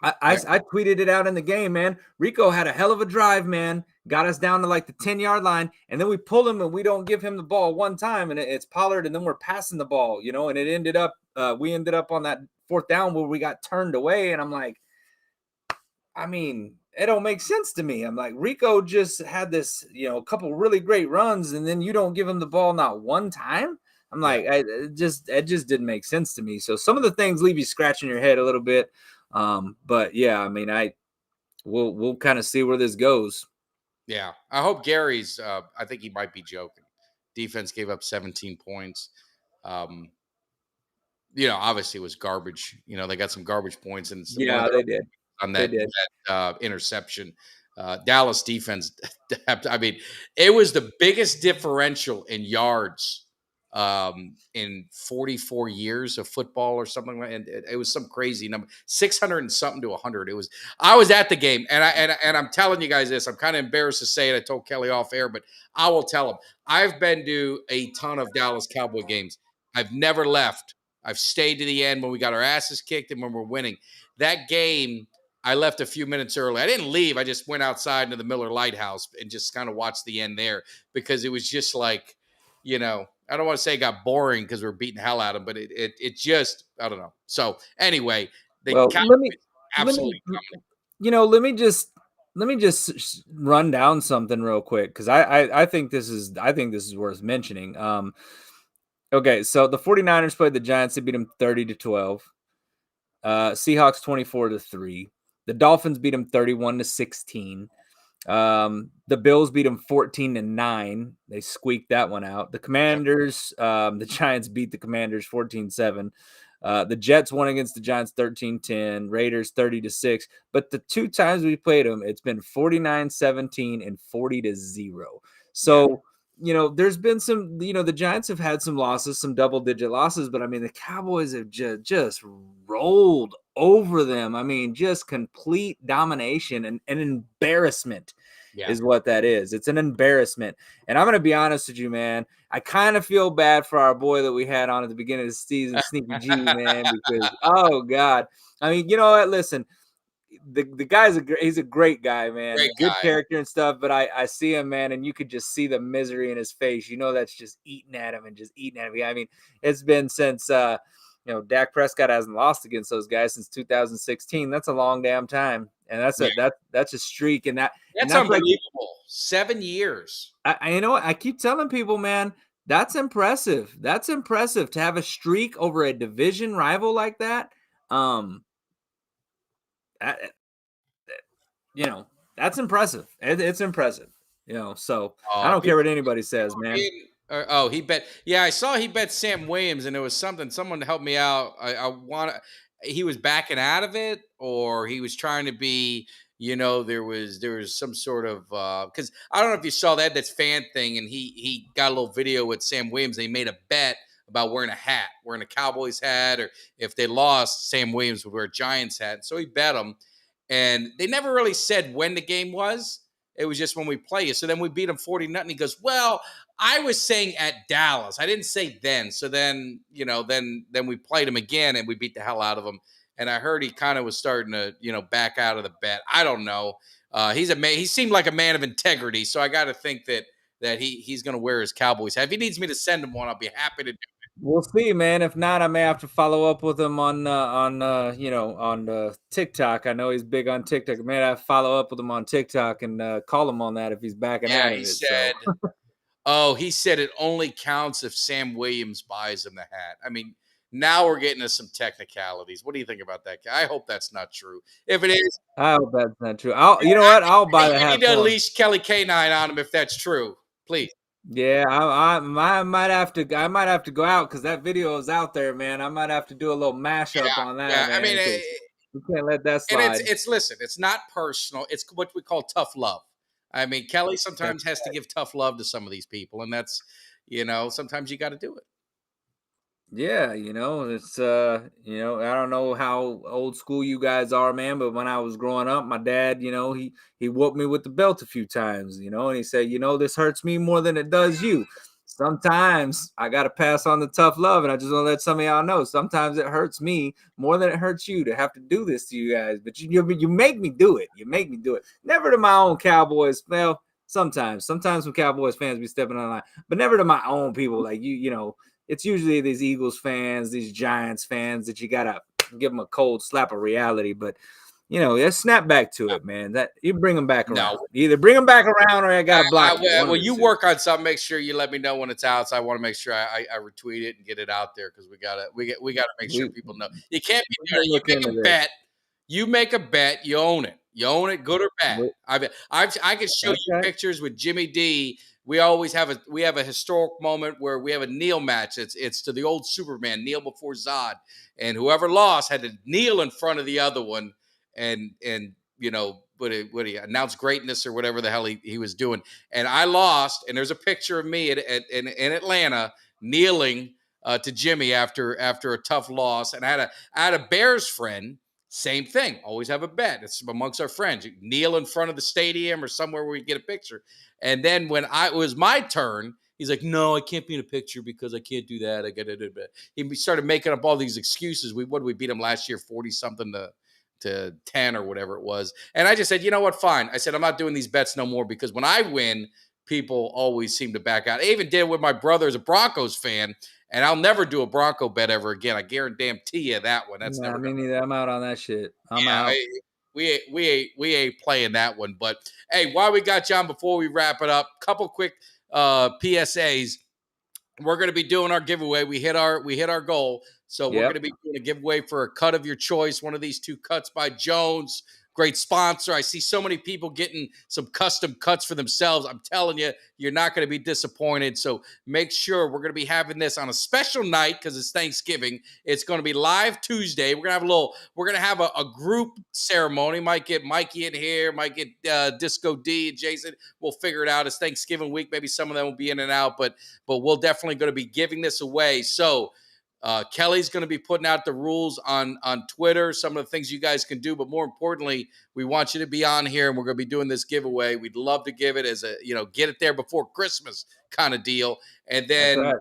Speaker 4: tweeted it out in the game, man. Rico had a hell of a drive, man. Got us down to like the 10-yard line, and then we pull him and we don't give him the ball one time, and it's Pollard, and then we're passing the ball, and it ended up we ended up on that 4th down where we got turned away, and I'm like, I mean, it don't make sense to me. I'm like, Rico just had this, a couple really great runs, and then you don't give him the ball not one time. I'm like, it just didn't make sense to me. So some of the things leave you scratching your head a little bit. But yeah, I mean, we'll kind of see where this goes.
Speaker 3: Yeah, I hope Gary's. I think he might be joking. Defense gave up 17 points. Obviously it was garbage. They got some garbage points, and
Speaker 4: they did
Speaker 3: on that interception. Dallas defense, I mean, it was the biggest differential in yards in 44 years of football or something. And it was some crazy number, 600 and something to 100. I was at the game, and I'm telling you guys this. I'm kind of embarrassed to say it. I told Kelly off air, but I will tell him. I've been to a ton of Dallas Cowboy games. I've never left. I've stayed to the end when we got our asses kicked and when we're winning. That game, I left a few minutes early. I didn't leave. I just went outside into the Miller Lighthouse and just kind of watched the end there because it was just like, I don't want to say it got boring because we're beating hell out of them, but it just, I don't know. So anyway,
Speaker 4: let me just run down something real quick because I think this is worth mentioning. Okay, so the 49ers played the Giants. They beat them 30-12. Seahawks 24-3. The Dolphins beat them 31-16. The Bills beat them 14-9. They squeaked that one out. The Commanders, the Giants beat the Commanders 14-7. The Jets won against the Giants 13-10. Raiders 30-6. But the 2 times we played them, it's been 49-17 and 40-0. So there's been some, the Giants have had some losses, some double-digit losses, but I mean, the Cowboys have just rolled over them. I mean, just complete domination and an embarrassment is what that is. It's an embarrassment. And I'm going to be honest with you, man. I kind of feel bad for our boy that we had on at the beginning of the season, Sneaky G, man, because, oh, God. I mean, you know what? Listen. The guy's he's a great guy, man. Good character and stuff, but I see him, man, and you could just see the misery in his face. That's just eating at him and just eating at him. I mean, it's been since Dak Prescott hasn't lost against those guys since 2016. That's a long damn time, and that's a streak, and that's
Speaker 3: unbelievable. Like, 7 years.
Speaker 4: I keep telling people, man, that's impressive. That's impressive to have a streak over a division rival like that. That's impressive. It's impressive, so I don't care what anybody says, man.
Speaker 3: Oh, he bet. Yeah, I saw he bet Sam Williams, and it was something. Someone help me out. I want to. He was backing out of it, or he was trying to be. There was some sort of because I don't know if you saw that's fan thing, and he got a little video with Sam Williams. They made a bet about wearing a hat, wearing a Cowboys hat, or if they lost, Sam Williams would wear a Giants hat. So he bet them, and they never really said when the game was. It was just when we play you. So then we beat them 40-0. He goes, well, I was saying at Dallas. I didn't say then. So then, then we played him again and we beat the hell out of him. And I heard he kind of was starting to, back out of the bet. I don't know. He seemed like a man of integrity. So I got to think that he's going to wear his Cowboys hat. If he needs me to send him one, I'll be happy to do it.
Speaker 4: We'll see, man. If not, I may have to follow up with him on TikTok. I know he's big on TikTok. I may have to follow up with him on TikTok and call him on that if he's backing out of
Speaker 3: He
Speaker 4: it.
Speaker 3: said, he said it only counts if Sam Williams buys him the hat. I mean, now we're getting to some technicalities. What do you think about that? I hope that's not true. If it is,
Speaker 4: I hope that's not true. I'll buy the hat.
Speaker 3: You need to unleash Kelly K9 on him if that's true, please.
Speaker 4: Yeah, I might have to. I might have to go out because that video is out there, man. I might have to do a little mashup on that.
Speaker 3: Yeah,
Speaker 4: man,
Speaker 3: I mean,
Speaker 4: we can't let that slide.
Speaker 3: And listen, it's not personal. It's what we call tough love. I mean, Kelly sometimes has to give tough love to some of these people, and that's, sometimes you got to do it.
Speaker 4: Yeah, it's I don't know how old school you guys are, man, but when I was growing up, my dad, he whooped me with the belt a few times, and he said, this hurts me more than it does you. Sometimes I got to pass on the tough love, and I just want to let some of y'all know, sometimes it hurts me more than it hurts you to have to do this to you guys, but you make me do it. You make me do it. Never to my own Cowboys. Well, sometimes when Cowboys fans be stepping on the line, but never to my own people like it's usually these Eagles fans, these Giants fans that you gotta give them a cold slap of reality. But let's snap back to it, man. That you bring them back around.
Speaker 3: No.
Speaker 4: Either bring them back around or I gotta block you.
Speaker 3: Well, you work on something. Make sure you let me know when it's out. So I want to make sure I retweet it and get it out there because we gotta make sure people know. You can't be doing it. You make a bet. You make a bet. You own it. You own it, good or bad. I can show you pictures with Jimmy D. We always have a historic moment where we have a kneel match. It's to the old Superman, kneel before Zod, and whoever lost had to kneel in front of the other one, and what he announced greatness or whatever the hell he was doing. And I lost, and there's a picture of me in Atlanta kneeling to Jimmy after a tough loss. And I had a Bears friend. Same thing. Always have a bet. It's amongst our friends. You kneel in front of the stadium or somewhere where we get a picture. And then when it was my turn, he's like, "No, I can't be in a picture because I can't do that. I got to do it." He started making up all these excuses. We beat him last year, 40-something to 10 or whatever it was. And I just said, you know what? Fine. I said, I'm not doing these bets no more because when I win, people always seem to back out. I even did it with my brother as a Broncos fan. And I'll never do a Bronco bet ever again. I guarantee you that one. That's never
Speaker 4: me neither. I'm out on that shit. I'm out.
Speaker 3: We ain't playing that one. But hey, while we got you on, before we wrap it up, couple quick PSAs. We're going to be doing our giveaway. We hit our goal. So we're going to be doing a giveaway for a cut of your choice. One of these two cuts by Jones. Great sponsor. I see so many people getting some custom cuts for themselves. I'm telling you, you're not going to be disappointed. So make sure we're going to be having this on a special night because it's Thanksgiving. It's going to be live Tuesday. We're going to have a group ceremony. Might get Mikey in here, might get Disco D and Jason. We'll figure it out. It's Thanksgiving week. Maybe some of them will be in and out, but we'll definitely going to be giving this away. So Kelly's going to be putting out the rules on Twitter, some of the things you guys can do. But more importantly, we want you to be on here and we're going to be doing this giveaway. We'd love to give it as get it there before Christmas kind of deal. And then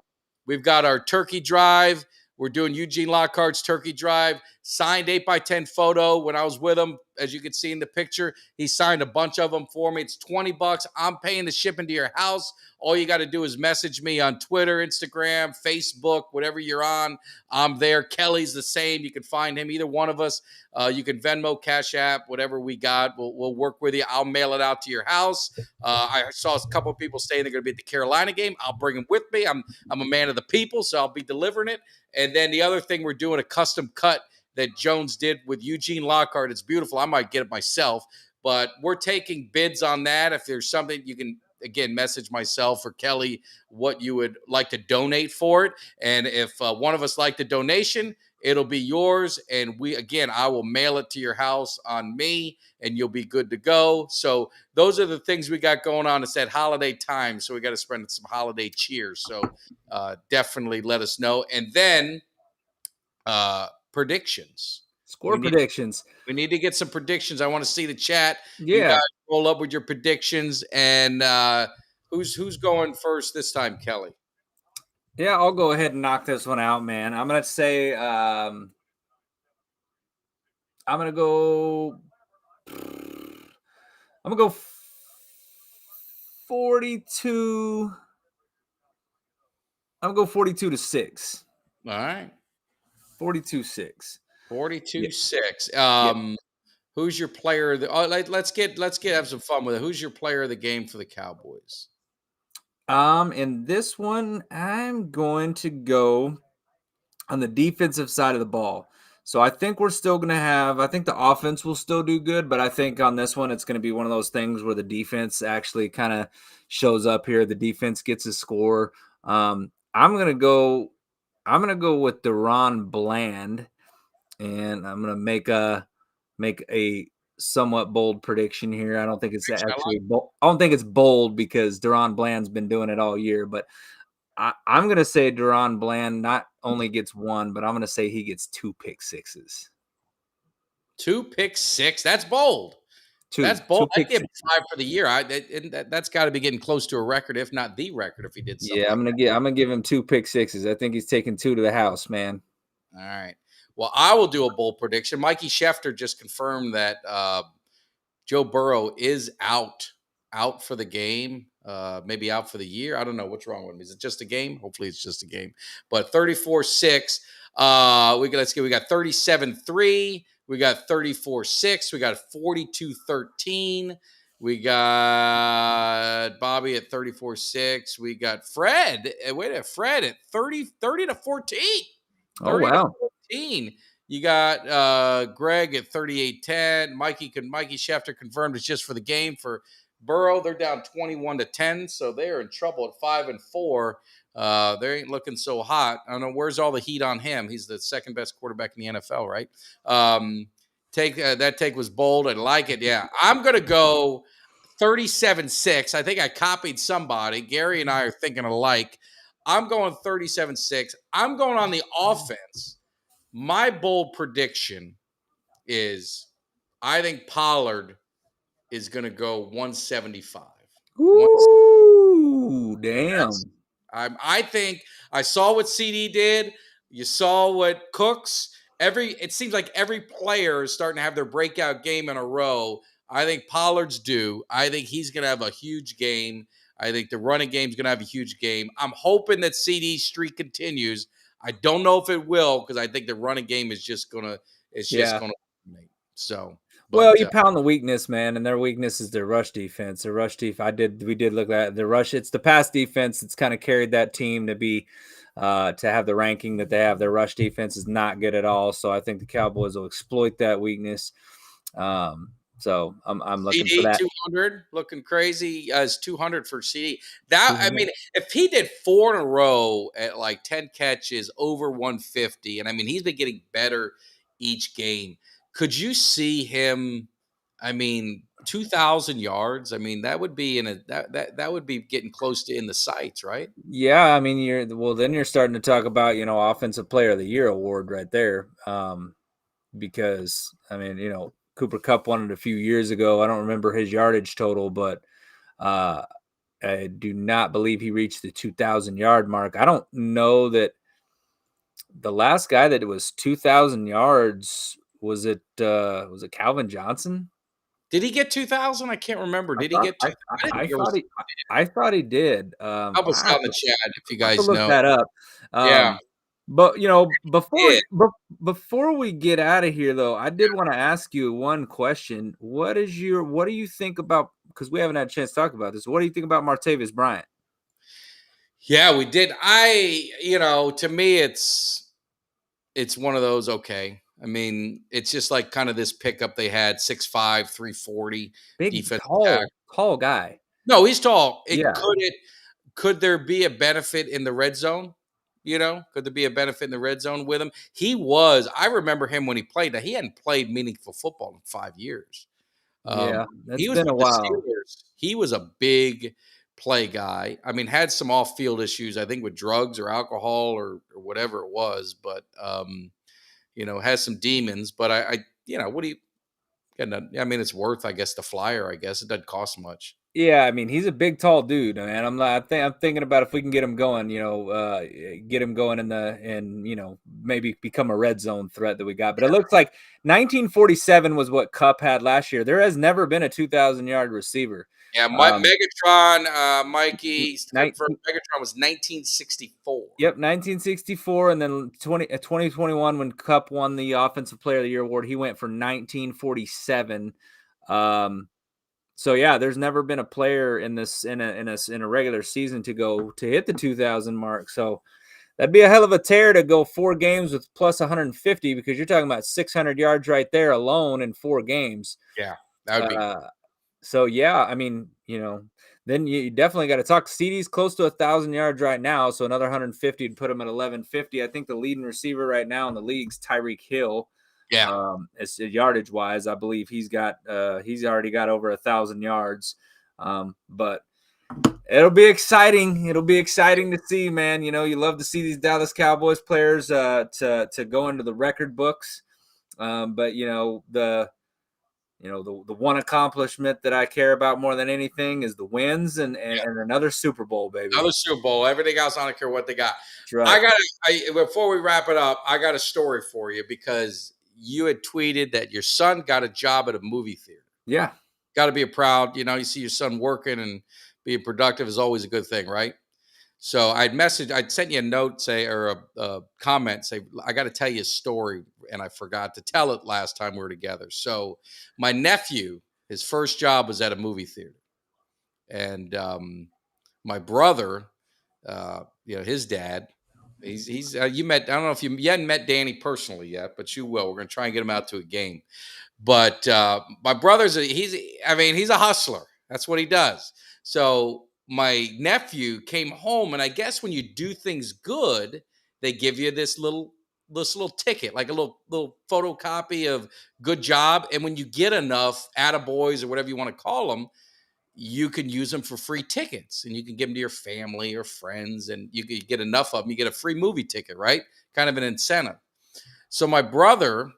Speaker 3: we've got our turkey drive. We're doing Eugene Lockhart's turkey drive, signed 8x10 photo. When I was with him, as you can see in the picture, he signed a bunch of them for me. It's $20. I'm paying the shipping to your house. All you got to do is message me on Twitter, Instagram, Facebook, whatever you're on. I'm there. Kelly's the same. You can find him, either one of us. You can Venmo, Cash App, whatever we got. We'll work with you. I'll mail it out to your house. I saw a couple of people saying they're going to be at the Carolina game. I'll bring them with me. I'm a man of the people, so I'll be delivering it. And then the other thing, we're doing a custom cut that Jones did with Eugene Lockhart. It's beautiful. I might get it myself, but we're taking bids on that. If there's something, you can again, message myself or Kelly what you would like to donate for it. And if one of us like the donation, it'll be yours. And I will mail it to your house on me, and you'll be good to go. So those are the things we got going on. It's that holiday time, so we got to spend some holiday cheer. So definitely let us know. And then predictions.
Speaker 4: Score predictions.
Speaker 3: We need to get some predictions. I want to see the chat.
Speaker 4: Yeah.
Speaker 3: You guys roll up with your predictions. And who's going first this time, Kelly?
Speaker 4: Yeah, I'll go ahead and knock this one out, man. I'm gonna say I'm gonna go 42. I'm gonna go 42-6.
Speaker 3: All right.
Speaker 4: 42-6.
Speaker 3: 42-6. Who's your player? Let's have some fun with it. Who's your player of the game for the Cowboys?
Speaker 4: In this one, I'm going to go on the defensive side of the ball. So I think we're still going to I think the offense will still do good, but I think on this one, it's going to be one of those things where the defense actually kind of shows up here. The defense gets a score. I'm going to go with Deron Bland, and I'm going to make a somewhat bold prediction here. I don't think it's actually bold. I don't think it's bold because Deron Bland's been doing it all year, but I'm going to say Deron Bland not only gets one, but I'm going to say he gets 2 pick sixes.
Speaker 3: 2 pick six. That's bold. That's bold. I'd give him 5 for the year. That's got to be getting close to a record, if not the record, if he did something.
Speaker 4: Yeah, I'm gonna give him 2 pick sixes. I think he's taking 2 to the house, man.
Speaker 3: All right. Well, I will do a bold prediction. Mikey Schefter just confirmed that Joe Burrow is out for the game, maybe out for the year. I don't know what's wrong with him. Is it just a game? Hopefully it's just a game. But 34-6. We got 37-3. We got 34-6. We got 42-13. We got Bobby at 34-6. We got Fred. Fred at 30-14.
Speaker 4: Oh, wow.
Speaker 3: 14. You got Greg at 38-10. Mikey Schefter confirmed it's just for the game for Burrow. They're down 21-10, so they're in trouble at 5-4. They ain't looking so hot. I don't know where's all the heat on him. He's the second best quarterback in the NFL, right? That take was bold. I like it. Yeah, I'm gonna go 37-6. I think I copied somebody. Gary and I are thinking alike. I'm going 37-6. I'm going on the offense. My bold prediction is I think Pollard is going to go 175.
Speaker 4: Ooh, damn.
Speaker 3: I think I saw what CeeDee did. You saw what Cooks. It seems like every player is starting to have their breakout game in a row. I think Pollard's due. I think he's going to have a huge game. I think the running game is going to have a huge game. I'm hoping that CeeDee's streak continues. I don't know if it will because I think the running game is just gonna dominate. So,
Speaker 4: well, you pound the weakness, man, and their weakness is their rush defense. Their rush defense. We did look at the rush. It's the pass defense that's kind of carried that team to be to have the ranking that they have. Their rush defense is not good at all. So I think the Cowboys will exploit that weakness. So I'm looking
Speaker 3: CeeDee,
Speaker 4: for that.
Speaker 3: 200, looking crazy as 200 for CeeDee. I mean, if he did 4 in a row at like 10 catches over 150, and I mean, he's been getting better each game. Could you see him? I mean, 2,000 yards. I mean, that would be that would be getting close to in the sights, right?
Speaker 4: Yeah, I mean, then you're starting to talk about Offensive Player of the Year award right there, because I mean Cooper Kupp won it a few years ago. I don't remember his yardage total, but I do not believe he reached the 2,000-yard mark. I don't know that the last guy that was 2,000 yards was it Calvin Johnson?
Speaker 3: Did he get 2,000? I can't remember. Did he get 2,000?
Speaker 4: I thought he did.
Speaker 3: Help us out in the chat if you guys know.
Speaker 4: Look that up.
Speaker 3: Yeah.
Speaker 4: But before we get out of here, though, I did want to ask you one question. What do you think about? Because we haven't had a chance to talk about this. What do you think about Martavis Bryant?
Speaker 3: Yeah, we did. To me, it's one of those. Okay, I mean, it's just like kind of this pickup they had 6'5", 340,
Speaker 4: big,
Speaker 3: defensive
Speaker 4: tall guy.
Speaker 3: No, he's tall.
Speaker 4: Yeah.
Speaker 3: Could there be a benefit in the red zone? Could there be a benefit in the red zone with him? I remember him when he played. Now, he hadn't played meaningful football in 5 years.
Speaker 4: Yeah,
Speaker 3: He
Speaker 4: that's
Speaker 3: was
Speaker 4: been a
Speaker 3: with the
Speaker 4: while.
Speaker 3: Steelers. He was a big play guy. I mean, had some off-field issues, I think, with drugs or alcohol or whatever it was, but has some demons. But what do you? I mean, it's worth, I guess, the flyer. I guess it doesn't cost much.
Speaker 4: Yeah, I mean, he's a big, tall dude, man. I'm thinking about if we can get him going, get him going and maybe become a red zone threat that we got. But it looks like 1947 was what Cup had last year. There has never been a 2,000-yard receiver.
Speaker 3: Yeah, Megatron, Mikey confirmed
Speaker 4: 19,
Speaker 3: Megatron was 1964.
Speaker 4: Yep, 1964, and then 2021 when Cup won the Offensive Player of the Year award, he went for 1947. So yeah, there's never been a player in a regular season to hit the 2,000 mark. So that'd be a hell of a tear to go 4 games with plus 150, because you're talking about 600 yards right there alone in 4 games.
Speaker 3: Yeah, that would be.
Speaker 4: So yeah, I mean, then you definitely got to talk. CeeDee's close to 1,000 yards right now, so another 150 to put him at 1,150. I think the leading receiver right now in the league's Tyreek Hill.
Speaker 3: Yeah.
Speaker 4: It's yardage wise, I believe he's already got over 1,000 yards. But it'll be exciting. It'll be exciting to see, man. You love to see these Dallas Cowboys players to go into the record books. But the one accomplishment that I care about more than anything is the wins and another Super Bowl, baby.
Speaker 3: Another Super Bowl. Everything else, I don't care what they got.
Speaker 4: That's right.
Speaker 3: Before we wrap it up, I got a story for you, because you had tweeted that your son got a job at a movie theater.
Speaker 4: Yeah.
Speaker 3: Got to be proud. You see your son working and being productive is always a good thing, right? So I'd sent you a note, or a comment, say, I got to tell you a story, and I forgot to tell it last time we were together. So my nephew, his first job was at a movie theater. And my brother, his dad, he's you met, I don't know if you hadn't met Danny personally yet, but you will. We're going to try and get him out to a game. But my brother's he's a hustler. That's what he does. So my nephew came home, and I guess when you do things good, they give you this little ticket, like a little photocopy of good job. And when you get enough attaboys or whatever you want to call them, you can use them for free tickets, and you can give them to your family or friends, and you can get enough of them, you get a free movie ticket, right? Kind of an incentive. So my brother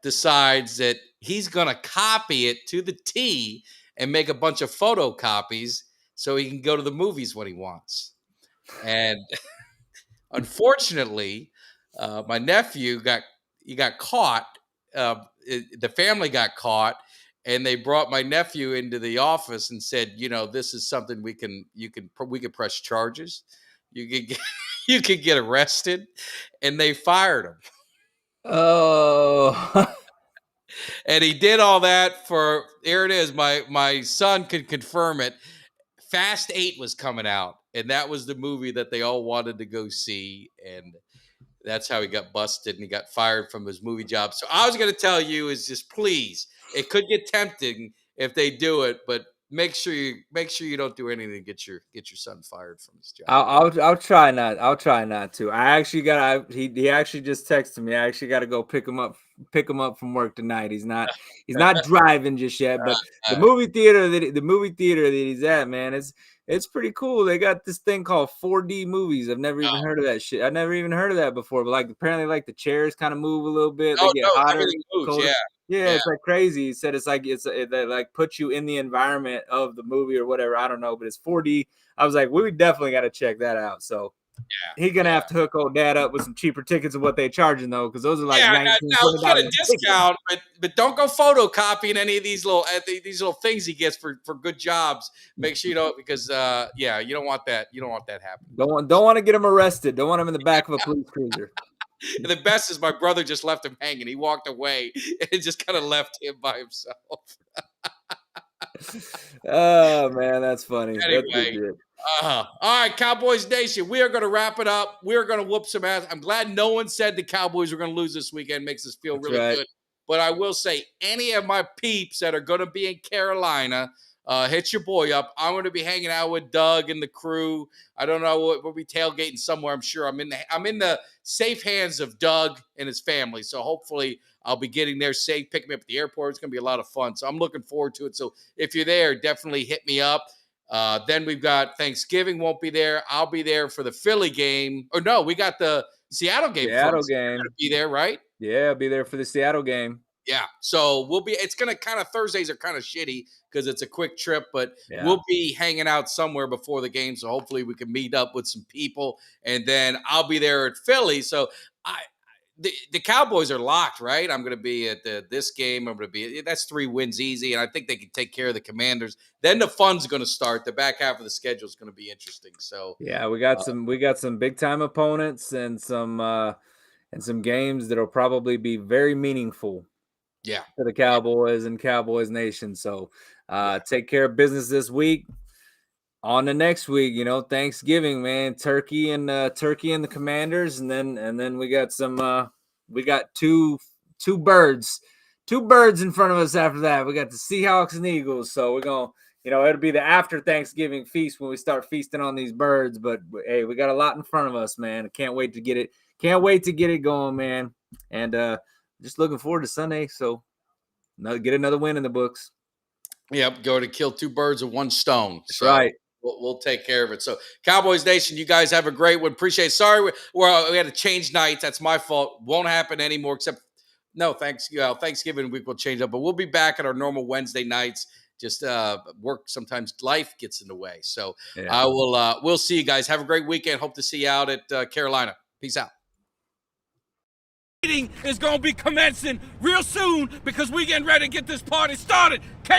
Speaker 3: decides that he's going to copy it to the T and make a bunch of photocopies so he can go to the movies when he wants. And unfortunately, my nephew got caught. The family got caught, and they brought my nephew into the office and said, this is something we can press charges. You could get arrested, and they fired him.
Speaker 4: Oh.
Speaker 3: And he did all that for, here it is. My son could confirm it. Fast 8 was coming out, and that was the movie that they all wanted to go see. And that's how he got busted, and he got fired from his movie job. So I was going to tell you is just, please, it could get tempting if they do it, but make sure you don't do anything to get your son fired from his job.
Speaker 4: I'll try not. I'll try not to. I actually he actually just texted me. I actually got to go pick him up from work tonight. He's not driving just yet, but the movie theater that he's at, man, it's pretty cool. They got this thing called 4D movies. I've never even heard of that shit. I've never even heard of that before. But apparently the chairs kind of move a little bit. They get hotter.
Speaker 3: Moves,
Speaker 4: yeah, it's like crazy. He said it puts you in the environment of the movie or whatever. I don't know, but it's 4D. I was like, we definitely got to check that out. So he's gonna have to hook old dad up with some cheaper tickets of what they charging though, because those are like $19, $20
Speaker 3: get a discount, but don't go photocopying any of these little things he gets for good jobs. Make sure you don't, because you don't want that. You don't want that happening.
Speaker 4: Don't want to get him arrested. Don't want him in the back of a police cruiser.
Speaker 3: And the best is my brother just left him hanging. He walked away and just kind of left him by himself.
Speaker 4: Oh man, that's funny.
Speaker 3: Anyway, all right, Cowboys Nation, we are going to wrap it up. We are going to whoop some ass. I'm glad no one said the Cowboys were going to lose this weekend. Makes us feel really good. But I will say, any of my peeps that are going to be in Carolina, hit your boy up. I'm going to be hanging out with Doug and the crew. I don't know what we'll be tailgating somewhere. I'm sure I'm in the safe hands of Doug and his family. So hopefully I'll be getting there safe, picking me up at the airport. It's going to be a lot of fun. So I'm looking forward to it. So if you're there, definitely hit me up. Then we've got Thanksgiving won't be there. I'll be there for the Philly game. Or no, we got the Seattle game.
Speaker 4: Seattle
Speaker 3: first.
Speaker 4: game.
Speaker 3: Be there, right?
Speaker 4: Yeah, I'll be there for the Seattle game.
Speaker 3: Yeah. So it's going to kind of, Thursdays are kind of shitty because it's a quick trip, but we'll be hanging out somewhere before the game. So hopefully we can meet up with some people, and then I'll be there at Philly. So the Cowboys are locked, right? I'm going to be at this game. That's 3 wins easy. And I think they can take care of the Commanders. Then the fun's going to start. The back half of the schedule is going to be interesting. So
Speaker 4: yeah, we got some big time opponents and some games that'll probably be very meaningful.
Speaker 3: Yeah,
Speaker 4: to the Cowboys and Cowboys Nation. So take care of business this week. On the next week, Thanksgiving, man, turkey and the Commanders, and then we got two birds in front of us after that. We got the Seahawks and Eagles. So we're gonna, it'll be the after Thanksgiving feast when we start feasting on these birds. But hey, we got a lot in front of us, man. I can't wait to get it. Can't wait to get it going, man. And just looking forward to Sunday. So get another win in the books.
Speaker 3: Yep. Go to kill 2 birds with 1 stone.
Speaker 4: That's right.
Speaker 3: We'll take care of it. So Cowboys Nation, you guys have a great one. Appreciate it. Sorry, we had to change nights. That's my fault. Won't happen anymore Thanksgiving week will change up, but we'll be back at our normal Wednesday nights. Just work. Sometimes life gets in the way. So I will, we'll see you guys. Have a great weekend. Hope to see you out at Carolina. Peace out.
Speaker 7: Is going to be commencing real soon because we're getting ready to get this party started. Can